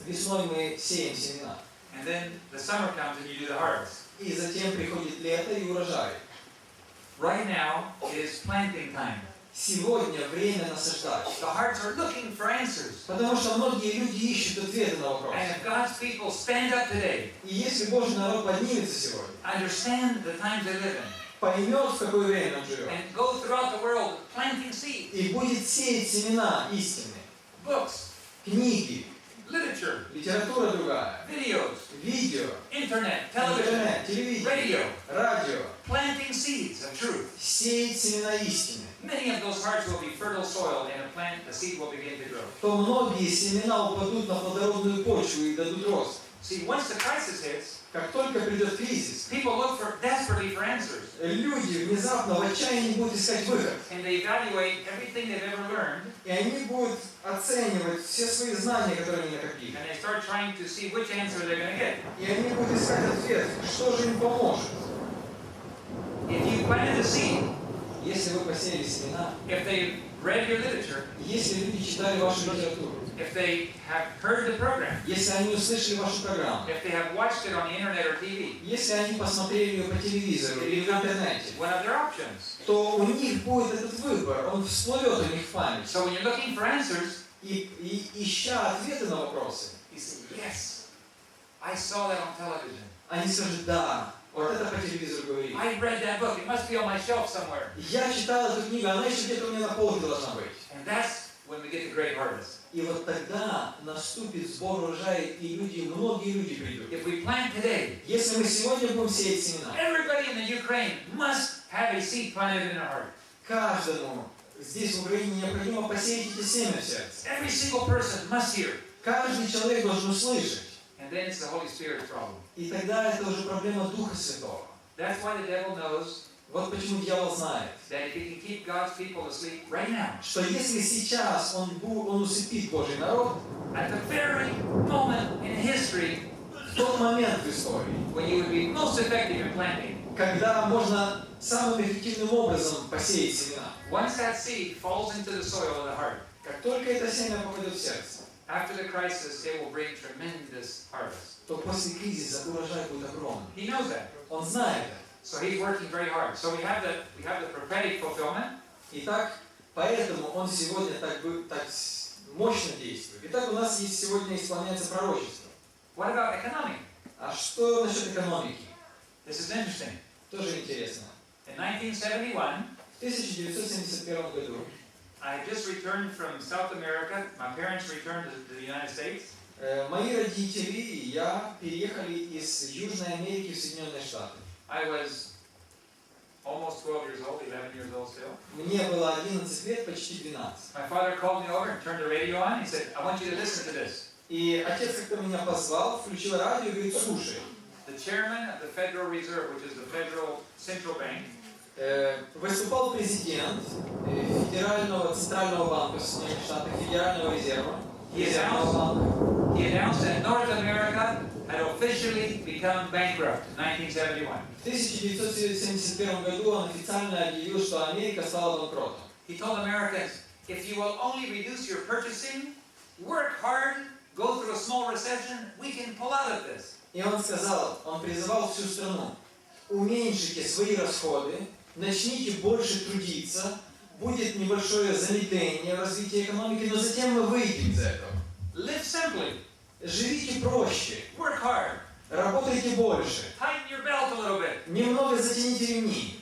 Весной мы сеем семена. And then the summer comes and you do the harvest. И затем приходит лето и урожай. Right now is planting time. Сегодня время насаждать. The hearts are looking for answers. Потому что многие люди ищут ответы на вопросы. And if God's people stand up today, И если Божий народ поднимется сегодня, understand the times they live in, поймет, в какое время он живет, and go throughout the world planting seeds, и будет сеять семена истины, books, книги, literature, литература другая, videos, видео, internet, television, интернет, телевидение, radio, радио, planting seeds of truth. сеять семена истины, Many of those hearts will be fertile soil and a seed will begin to grow. то многие семена упадут на плодородную почву и дадут рост. See, once the crisis hits, Как только придет кризис, people look desperately for answers. люди внезапно в отчаянии будут искать выход. And they evaluate everything they've ever learned, И они будут оценивать все свои знания, которые они накопили. and they start trying to see which answer they're going to get. И они будут искать ответ, что же им поможет. If you planted a seed, Если вы посеяли семена, if they read your literature, если люди читали вашу литературу, if they have heard the program, если они услышали вашу программу, if they have watched it on the internet or TV, если они посмотрели ее по телевизору или в интернете, one of their options. то у них будет этот выбор, он всплывет у них в память. So when you're looking for answers, И ища ответы на вопросы, you say, yes, I saw that on television. они скажут, да, вот это по телевизору говорили. I read that book. It must be on my shelf somewhere. Я читал эту книгу, она еще где-то у меня на полке должна быть. And that's when we get the great harvest. И вот тогда наступит сбор урожая, и многие люди придут. If we plant today, Если мы сегодня будем сеять семена, everybody in the Ukraine must have a seed planted in their heart. каждому здесь в Украине необходимо посеять эти семя в сердце. Every single person must hear. Каждый человек должен услышать. And then it's the Holy Spirit's problem. И тогда это уже проблема Духа Святого. That's why the devil knows Вот почему дьявол знает, that if he can keep God's people asleep right now, что если сейчас он усыпит Божий народ, at the very moment in history в тот момент в истории, when you would be most effective in planting, когда можно самым эффективным образом посеять семена, once that seed falls into the soil of the heart, как только это семя попадет в сердце, after the crisis, it will bring tremendous harvest. то после кризиса урожай будет огромный. He knows that. Он знает это. So he's working very hard. So we have the prophetic fulfillment. Итак, поэтому он сегодня так мощно действует. Итак, у нас есть сегодня исполняется пророчество. What about economic? А что насчет экономики? This is interesting. Тоже интересно. In 1971, В 1971 году I had just returned from South America. My parents returned to the United States. мои родители и я переехали из Южной Америки в Соединенные Штаты. I was almost 12 years old, 11 years old still. Мне было 11 лет, почти 12. My father called me over and turned the radio on. He said, I want you to listen to this. И отец как-то меня позвал, включил радио и говорит, слушай. The chairman of the Federal Reserve, which is the federal central bank, выступал президент Федерального центрального банка Соединенных Штатов, Федерального резерва, резервного банка. He announced that North America had officially become bankrupt in 1971. В 1971 году он официально объявил, что Америка стала банкротом. He told Americans, if you will only reduce your purchasing, work hard, go through a small recession, we can pull out of this. И он сказал, он призывал всю страну, уменьшите свои расходы, начните больше трудиться, будет небольшое замедление в развитии экономики, но затем мы выйдем из этого. Live simply. Живите проще. Work hard. Работайте больше. Tighten your belt a little bit. Немного затяните ремни.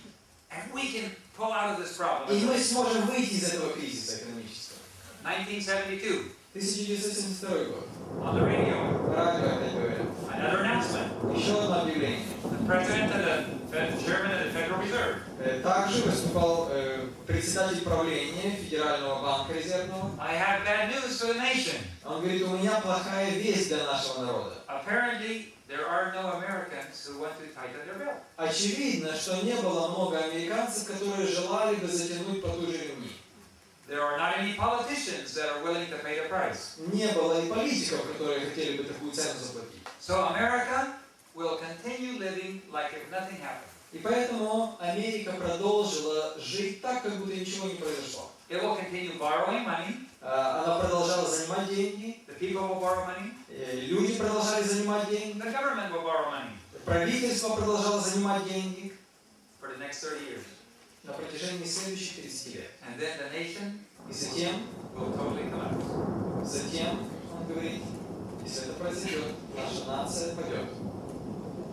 And we can pull out of this problem. И мы сможем выйти из этого кризиса экономического. 1972. 1972 год. On the radio. Радио опять говорят. Another announcement. Еще одно объявление. The president of the chairman of the Federal Reserve. Также выступал председатель правления Федерального банка резервного. I have bad news for the nation. Он говорит, у меня плохая весть для нашего народа. Apparently, there are no Americans who want to tighten their belt. Очевидно, что не было много американцев, которые желали бы затянуть потуже ремни. There are not any politicians that are willing to pay the price. Не было и политиков, которые хотели бы такую цену заплатить. So America will continue living like if nothing happened. И поэтому Америка продолжила жить так, как будто ничего не произошло. It will continue borrowing money. Она продолжала занимать деньги. The people will borrow money. Люди продолжали занимать деньги. The government will borrow money. Правительство продолжало занимать деньги. For the next 30 years. На протяжении следующих 30 лет. And then the nation И затем, will totally collapse. он говорит, если это произойдет, наша нация падет.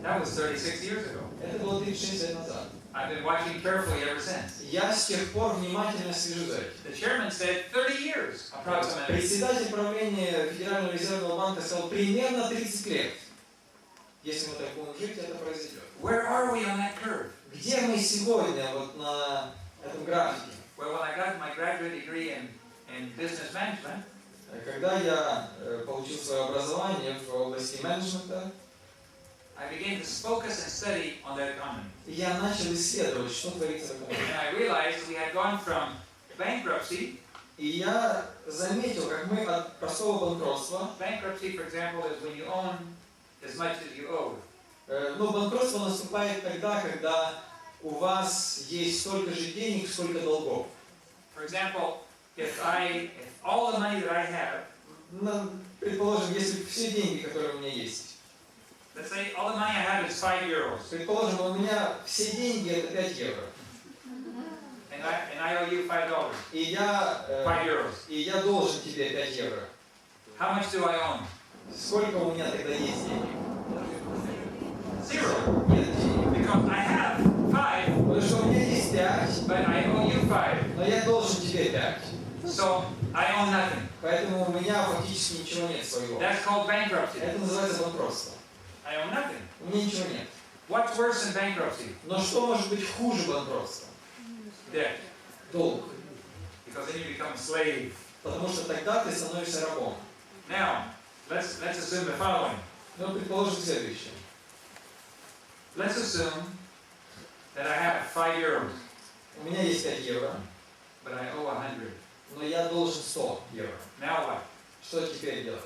That was 36 years ago. Это было 36 лет назад. I've been watching carefully ever since. Я с тех пор внимательно слежу за этим. The chairman said 30 years, approximately. Председатель правления Федерального резервного банка сказал, примерно 30 лет. Если мы так будем жить, это произойдет. Where are we on that curve? Где мы сегодня вот на этом графике? Well, when I got my graduate degree in business management, когда я получил свое образование в области менеджмента, I began to focus and study on the economy. я начал исследовать, что творится в экономике. And I realized we had gone from bankruptcy. И я заметил, как мы от простого банкротства. Bankruptcy, for example, is when you own as much as you owe. Но банкротство наступает тогда, когда у вас есть столько же денег, сколько долгов. For example, if all the money that I have, предположим, если все деньги, которые у меня есть. Let's say all the money I have is 5 euros. Предположим, у меня все деньги это 5 евро. And I owe you $5. И я 5 euros. И я должен тебе 5 евро. How much do I own? Сколько у меня тогда есть денег? Zero. Нет денег. Because I have 5. Потому что у меня есть 5. But I owe you 5. Но я должен тебе 5. So I own nothing. Поэтому у меня фактически ничего нет своего. That's called bankruptcy. Это называется банкротство. I own nothing. У меня ничего нет. What's worse than bankruptcy? Но что может быть хуже банкротства? Debt. Долг. Because then you become a slave. Потому что тогда ты становишься рабом. Now, let's assume the following. Ну, предположим следующее. Let's assume that I have 5 euros. У меня есть 5 евро. But I owe 100. Но я должен 100 евро. Now what? Что теперь делать?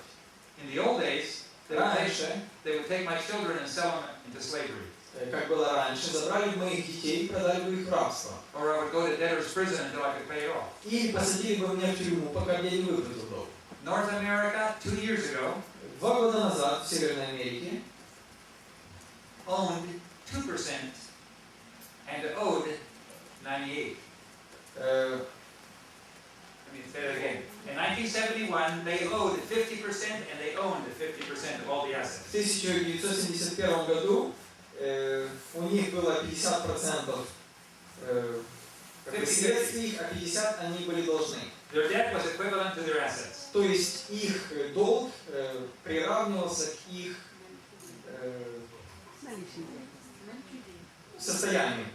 In the old days, they would take my children and sell them into slavery. Как было раньше, забрали бы моих детей и продали бы их в рабство. Or I would go to debtor's prison until I could pay it off. Или посадили бы меня в тюрьму, пока я не выплатил долг. North America, 2 years ago, 2 года назад в Северной Америке owned 2% and owed 98. Э, Let me say that again. In 1971, they owed 50% and they owned 50% of all the В assets. 1971 году у них было 50% средств их, а 50 они были должны. Their debt was equivalent to their assets. То есть их долг приравнивался к их состоянию.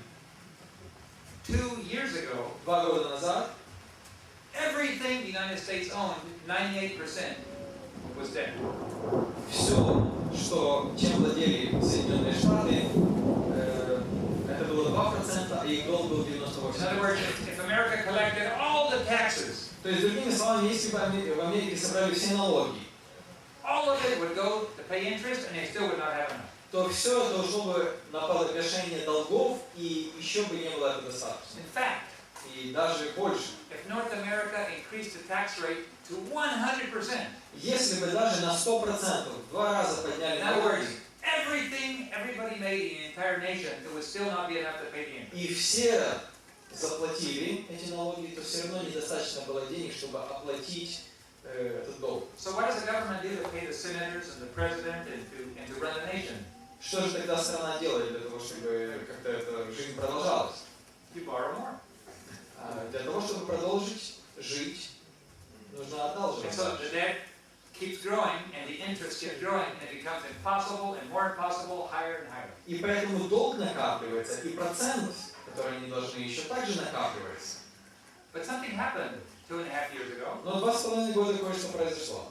2 years ago, 2 года назад everything the United States owned, 98% was debt. все, чем владели Соединенные Штаты, это было 2%, а их долг был In other 98%. words, if America collected all the taxes, То есть, другими словами, если бы в Америке собрали все налоги, all of it would go to pay interest and they still would not have enough. то все это ушло бы на погашение долгов, и еще бы не было этого достаточно. In fact, И даже больше. if North America increased the tax rate to 100%, Если бы даже на 100%, в 2 раза подняли in other words, налоги, everything everybody made in the entire nation, it would still not be enough to pay the interest. и все заплатили эти налоги, то все равно недостаточно было денег, чтобы оплатить этот долг. So what does the government do to pay the senators and the president and to run the nation? Что же тогда страна делает для того, чтобы как-то эта жизнь продолжалась? You borrow more. Для того, чтобы продолжить жить, нужно And одалживать. so the debt keeps growing and the interest keeps growing and it becomes impossible and more impossible, higher and higher. И поэтому долг накапливается, и процент, который они должны, еще также накапливается. But something happened 2.5 years ago. Но 2,5 года кое-что произошло.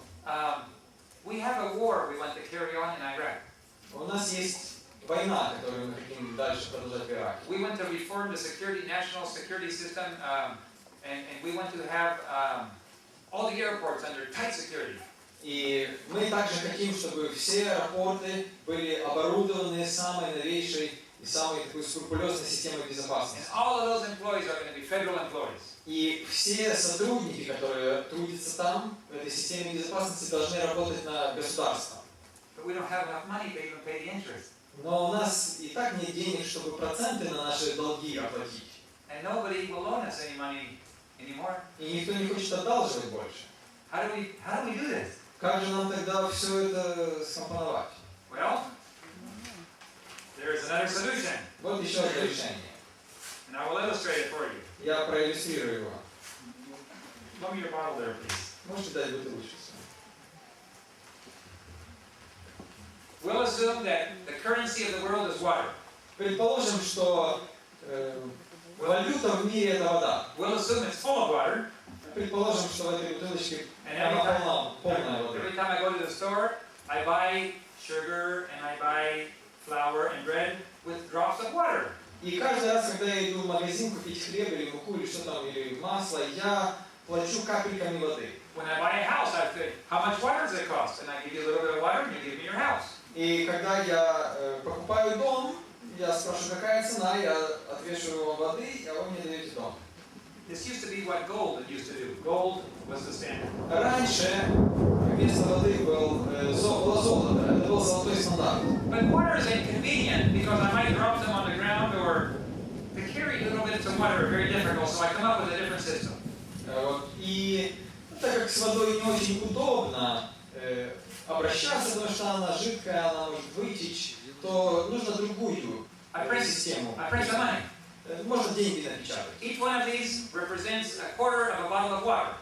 We have a war we want to carry on in Iraq. У нас есть война, которую мы хотим дальше продолжать в Ираке. We want to reform the national security system, and we want to have all the airports under tight security. И мы также хотим, чтобы все аэропорты были оборудованы самой новейшей и самой такой скрупулезной системой And безопасности. all of those employees are going to be federal employees. И все сотрудники, которые трудятся там, в этой системе безопасности, должны работать на государство. But we don't have enough money to even pay the interest. Но у нас и так нет денег, чтобы проценты на наши долги оплатить. And nobody will loan us any money anymore. И никто не хочет одалживать больше. How do we do this? Как же нам тогда все это скомпоновать? Well, there is another solution, Вот еще одно решение. and I will illustrate it for you. Я проиллюстрирую его. Loan me your bottle there, please. Можете дать бутылочку? We'll assume that the currency of the world is water. Предположим, что валюта в мире это вода. We'll assume it's full of water. Предположим, что в этой бутылочке And она полная воды. every time I go to the store, I buy sugar and I buy flour and bread with drops of water. И каждый раз, когда я иду в магазин купить хлеб или муку или что там, или масло, я плачу капельками воды. When I buy a house, I say, how much water does it cost? And I give you a little bit of water and you give me your house. И когда я покупаю дом, я спрашиваю, какая цена, я отвешиваю вам воды, а вы мне даете дом. This used to be what gold used to do. Gold was the standard. Раньше вместо воды было золото, это был золотой стандарт. But water is inconvenient because I might drop them on the ground or to carry little bits of water are very difficult, so I come up with a different system. И так как с водой не очень удобно обращаться, потому что она жидкая, она может вытечь, то нужно другую систему. I print the money. Можно деньги напечатать. Each one of these represents a quarter of a bottle of water.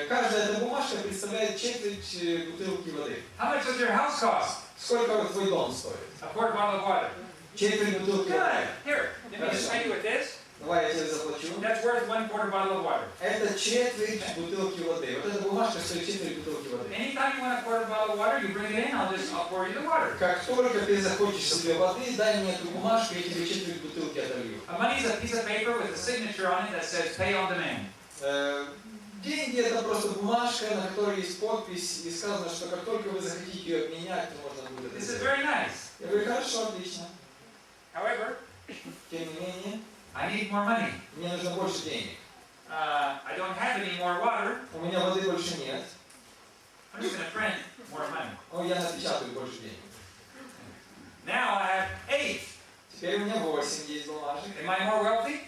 Каждая эта бумажка представляет четверть бутылки воды. How much does your house cost? Сколько твой дом стоит? A quart bottle of water. Четверть бутылки воды. Good. Here, let me just pay you with this. Давай я тебе заплачу. That's worth 1/4 bottle of water. Это четверть бутылки воды. Вот эта бумажка стоит четверть бутылки воды. Anytime you want a quarter bottle of water, you bring it in, I'll pour you the water. Как только ты захочешь себе воды, дай мне эту бумажку, я тебе четверть бутылки отолью. Money is a piece of paper with a signature on it that says pay on demand. Деньги это просто бумажка, на которой есть подпись, и сказано, что как только вы захотите ее обменять, то можно будет это This is сделать. very nice. Я говорю, хорошо, отлично. However, Тем не менее, I need more money. мне нужно больше денег. I don't have any more water. У меня воды больше нет. I'm just going to print more money. Но я напечатаю больше денег. Now I have 8 Теперь у меня 8 есть бумажек. Am I more wealthy?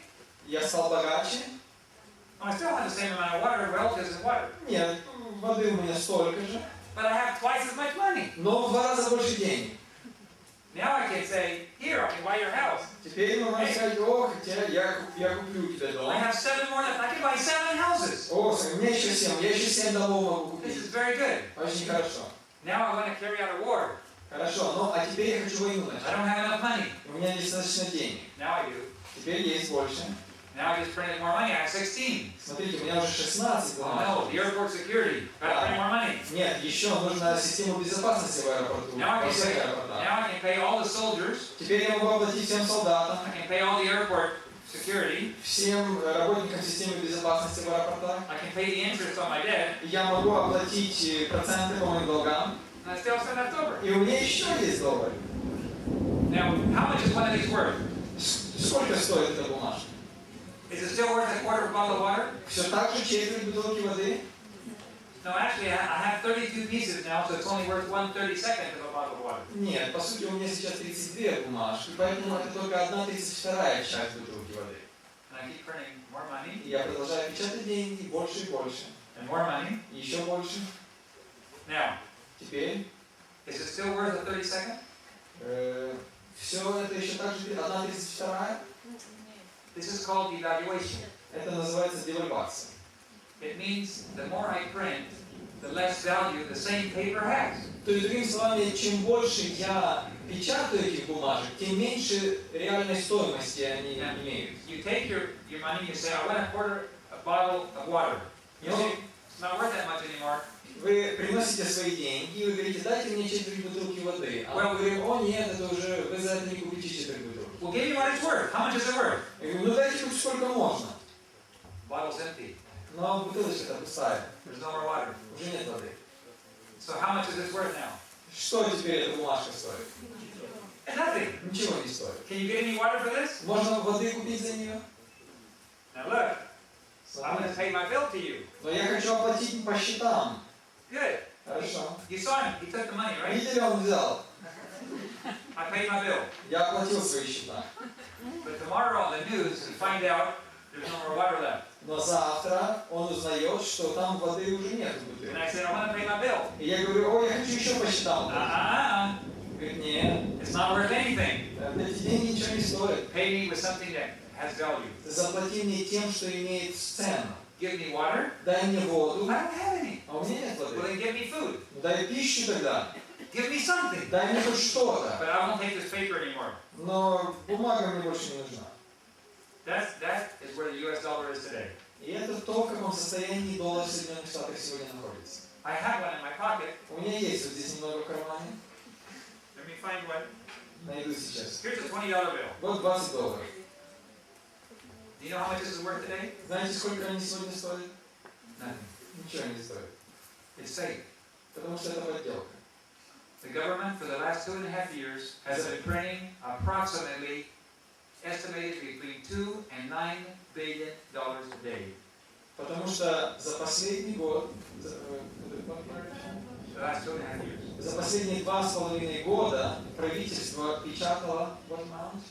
Я стал богаче. No, I still have the same amount of water. Wealth isn't water. Нет, воды у меня столько же. But I have twice as much money. Но в 2 раза больше денег. Now I can say, here, I can buy your house. Теперь мы можем сказать, о, я куплю тебе дом. I have 7 more left. I can buy 7 houses. О, у меня еще 7, я еще 7 домов могу This купить. is very good. Очень хорошо. Now I want to carry out a war. Хорошо, ну а теперь я хочу войну I начать. don't have enough money. У меня недостаточно денег. Now I do. Теперь есть больше. Now I just printed more money. I have 16. Смотрите, у меня уже 16 Oh бумажек. no, the airport security. Gotta print more money. Нет, еще нужна система безопасности в аэропорту. Now I Во can всех pay, аэропортах. now I can pay all the soldiers. Теперь я могу оплатить всем солдатам, I can pay all the airport security. всем работникам системы безопасности в аэропортах. I can pay the interest on my debt. Я могу оплатить проценты по моим долгам. And I still have some left over. И у меня еще есть доллар. Now, how much is one of these worth? Сколько стоит эта бумажка? Is it still worth a quarter of a bottle of water? Все так же четверть бутылки воды? No, actually, I have 32 pieces now, so it's only worth 1/32 of a bottle of water. Нет, по сути у меня сейчас 32 бумажки, поэтому это только 1/32 часть бутылки воды. And I keep printing more money И я продолжаю печатать деньги больше и больше. and more money. И еще больше. Now, Теперь is it still worth a 32nd? все это еще так же 1/32. This is called devaluation. Это называется девальвация. It means the more I print, the less value the same paper has. То есть, другими словами, чем больше я печатаю этих бумажек, тем меньше реальной стоимости они имеют. You take your money, you say, I want a quarter a bottle of water. You say, it's not worth that much anymore. Вы приносите свои деньги, и вы говорите, дайте мне четверть бутылки воды. А мы говорим, о нет, это уже, вы за это не купите четверть бутылки. Well, give me what it's worth. How much is it worth? Я говорю, ну дайте хоть сколько можно. Bottle's empty. Но бутылочка-то пустая, There's no more water. уже нет воды. So how much is this worth now? Что теперь эта бумажка стоит? Nothing. Ничего не стоит. Can you get any water for this? Можно воды купить за нее? Now look, I'm going to pay my bill to you. Но я хочу оплатить по счетам. Good. Хорошо. You saw him. He took the money, right? Видели, он взял. I paid my bill. Я оплатил свои счета. But tomorrow on the news, we find out there's no more water left. Но завтра он узнает, что там воды уже нет в And бутылке. I said, I want to pay my bill. И я говорю, ой, я хочу еще по счетам. Говорит, нет, It's not worth anything. эти деньги ничего не стоят. Pay me with something that has value. Заплати мне тем, что имеет цену. Give me water. Дай мне воду, I don't have any. а у меня нет Well, воды. then give me food. Ну, дай пищу тогда, Give me something. дай мне хоть что-то. But I won't take this paper anymore. Но бумага мне больше не нужна. That is where the U.S. dollar is today. И это то, в каком состоянии доллар в Соединенных Штатах сегодня находится. I have one in my pocket. У меня есть вот здесь немного в кармане. Let me find one. Найду сейчас. Here's a $20 bill. Вот $20. Do you know how much this is worth today? Знаете, сколько они сегодня стоят? Nothing. Ничего не стоят. It's fake. Потому что это подделка. The government for the last 2.5 years has been printing approximately estimated between $2 and $9 billion a day. Потому что за последний год, The last 2.5 years. за последние 2,5 года правительство печатало what amount?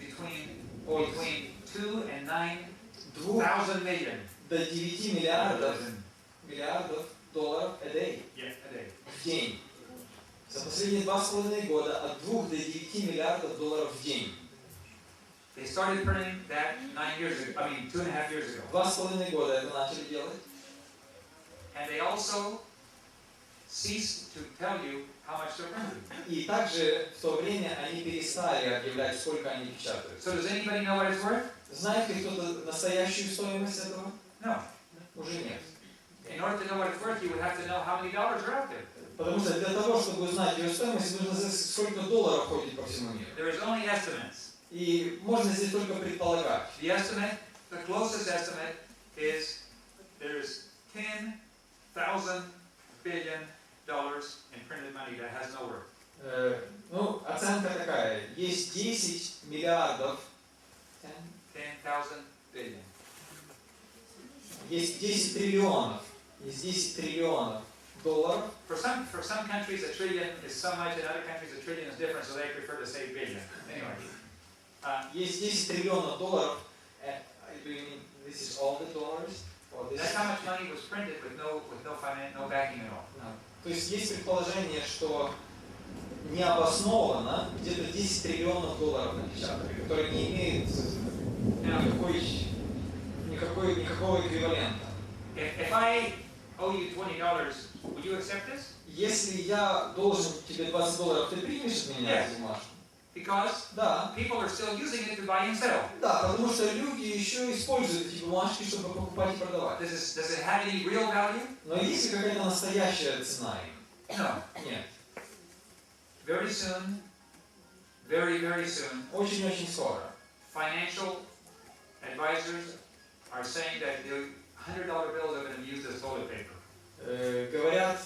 Between 2 and 9 2 thousand million. до 9 миллиардов долларов a day. Yeah, a day. В день. За последние 2,5 года от 2 до 9 миллиардов долларов в день. They started printing that 9 years ago. I mean, 2.5 years ago. 2,5 года это начали делать. And they also ceased to tell you how much they're printing. И также в то время они перестали объявлять, сколько они печатают. So does anybody know what it's worth? Знает ли кто-то настоящую стоимость этого? No. Уже нет. In order to know what it's worth, you would have to know how many dollars are out there. Потому что для того, чтобы узнать ее стоимость, нужно знать, сколько долларов ходит по всему миру. There is only estimates. И можно здесь только предполагать. The estimate, the closest estimate is there's $10,000 billion in printed money that has no worth. Ну, оценка такая. Есть 10 миллиардов. 10,000 billion. Есть 10 триллионов. Есть 10 триллионов долларов. For some countries, a trillion is so much, in other countries, a trillion is different, so they prefer to say billion. Anyway. Есть 10 триллионов долларов. Do you mean this is all the dollars? Or this That's how much money was printed with no backing at all. То есть есть предположение, что необоснованно где-то 10 триллионов долларов напечатали, которые не имеют никакого эквивалента. If I owe you $20, would you accept this? Если я должен тебе $20, ты примешь от меня эту бумажку? Because Да. people are still using it to buy and sell. Да, потому что люди еще используют эти бумажки, чтобы покупать и продавать. Does it have any real value? Но есть ли какая-то настоящая цена им? No. Нет. Very soon, very soon, Очень-очень скоро. financial advisors are saying that the $100 bills are going to be used as toilet paper. Говорят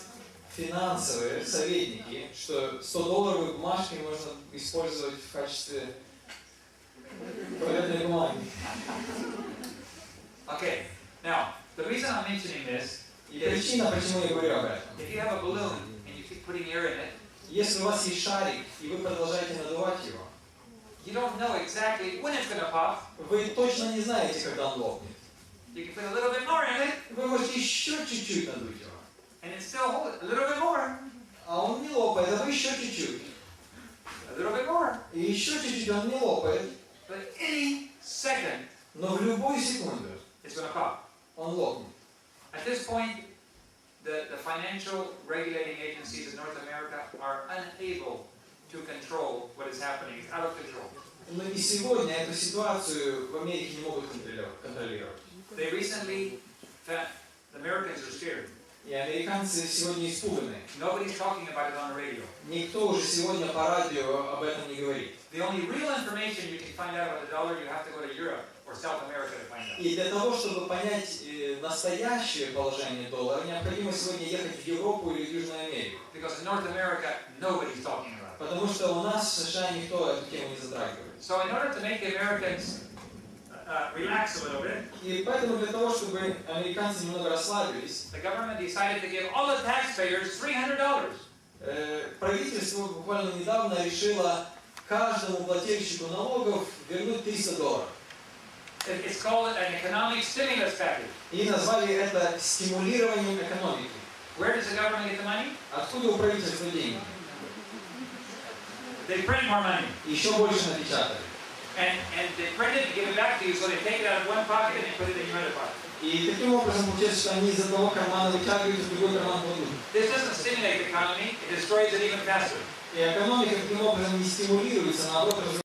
финансовые советники, что $100 бумажки можно использовать в качестве туалетной бумаги. Okay, now, the reason I'm mentioning this И is причина, почему я говорю об этом. if you have a balloon and you keep putting air in it, Если у вас есть шарик, и вы продолжаете надувать его, you don't know exactly when it's going to pop. вы точно не знаете, когда он лопнет. You can put a little bit more in it, Вы можете еще чуть-чуть надуть его. and it still hold it. A little bit more, А он не лопает, а вы еще чуть-чуть. a little bit more. И еще чуть-чуть он не лопает. But any second, Но в любую секунду it's going to pop. он лопнет. At this point, the financial regulating agencies in North America are unable to control what is happening. It's out of control. Но и сегодня эту ситуацию в Америке не могут контролировать. They recently found the Americans are scared. И американцы сегодня испуганы. Nobody's talking about it on the radio. Никто уже сегодня по радио об этом не говорит. The only real information you can find out about the dollar, you have to go to Europe or South America to find out. И для того, чтобы понять настоящее положение доллара, необходимо сегодня ехать в Европу или в Южную Америку. Because in North America, nobody's talking about it. Потому что у нас в США никто эту тему не затрагивает. So in order to make the Americans relax a little bit, И поэтому для того, чтобы американцы немного расслабились, the government decided to give all the taxpayers $300. правительство буквально недавно решило каждому плательщику налогов вернуть $300. It's called an economic stimulus package. И назвали это стимулированием экономики. Where does the government get the money? Откуда у правительства деньги? They print more money. Еще больше напечатали. And they print it and give it back to you, so they take it out of one pocket and put it in your other pocket. И таким образом получается, что они из одного кармана вытягивают, в другой карман кладут. This doesn't stimulate the economy, it destroys it even faster. И экономика таким образом не стимулируется, наоборот,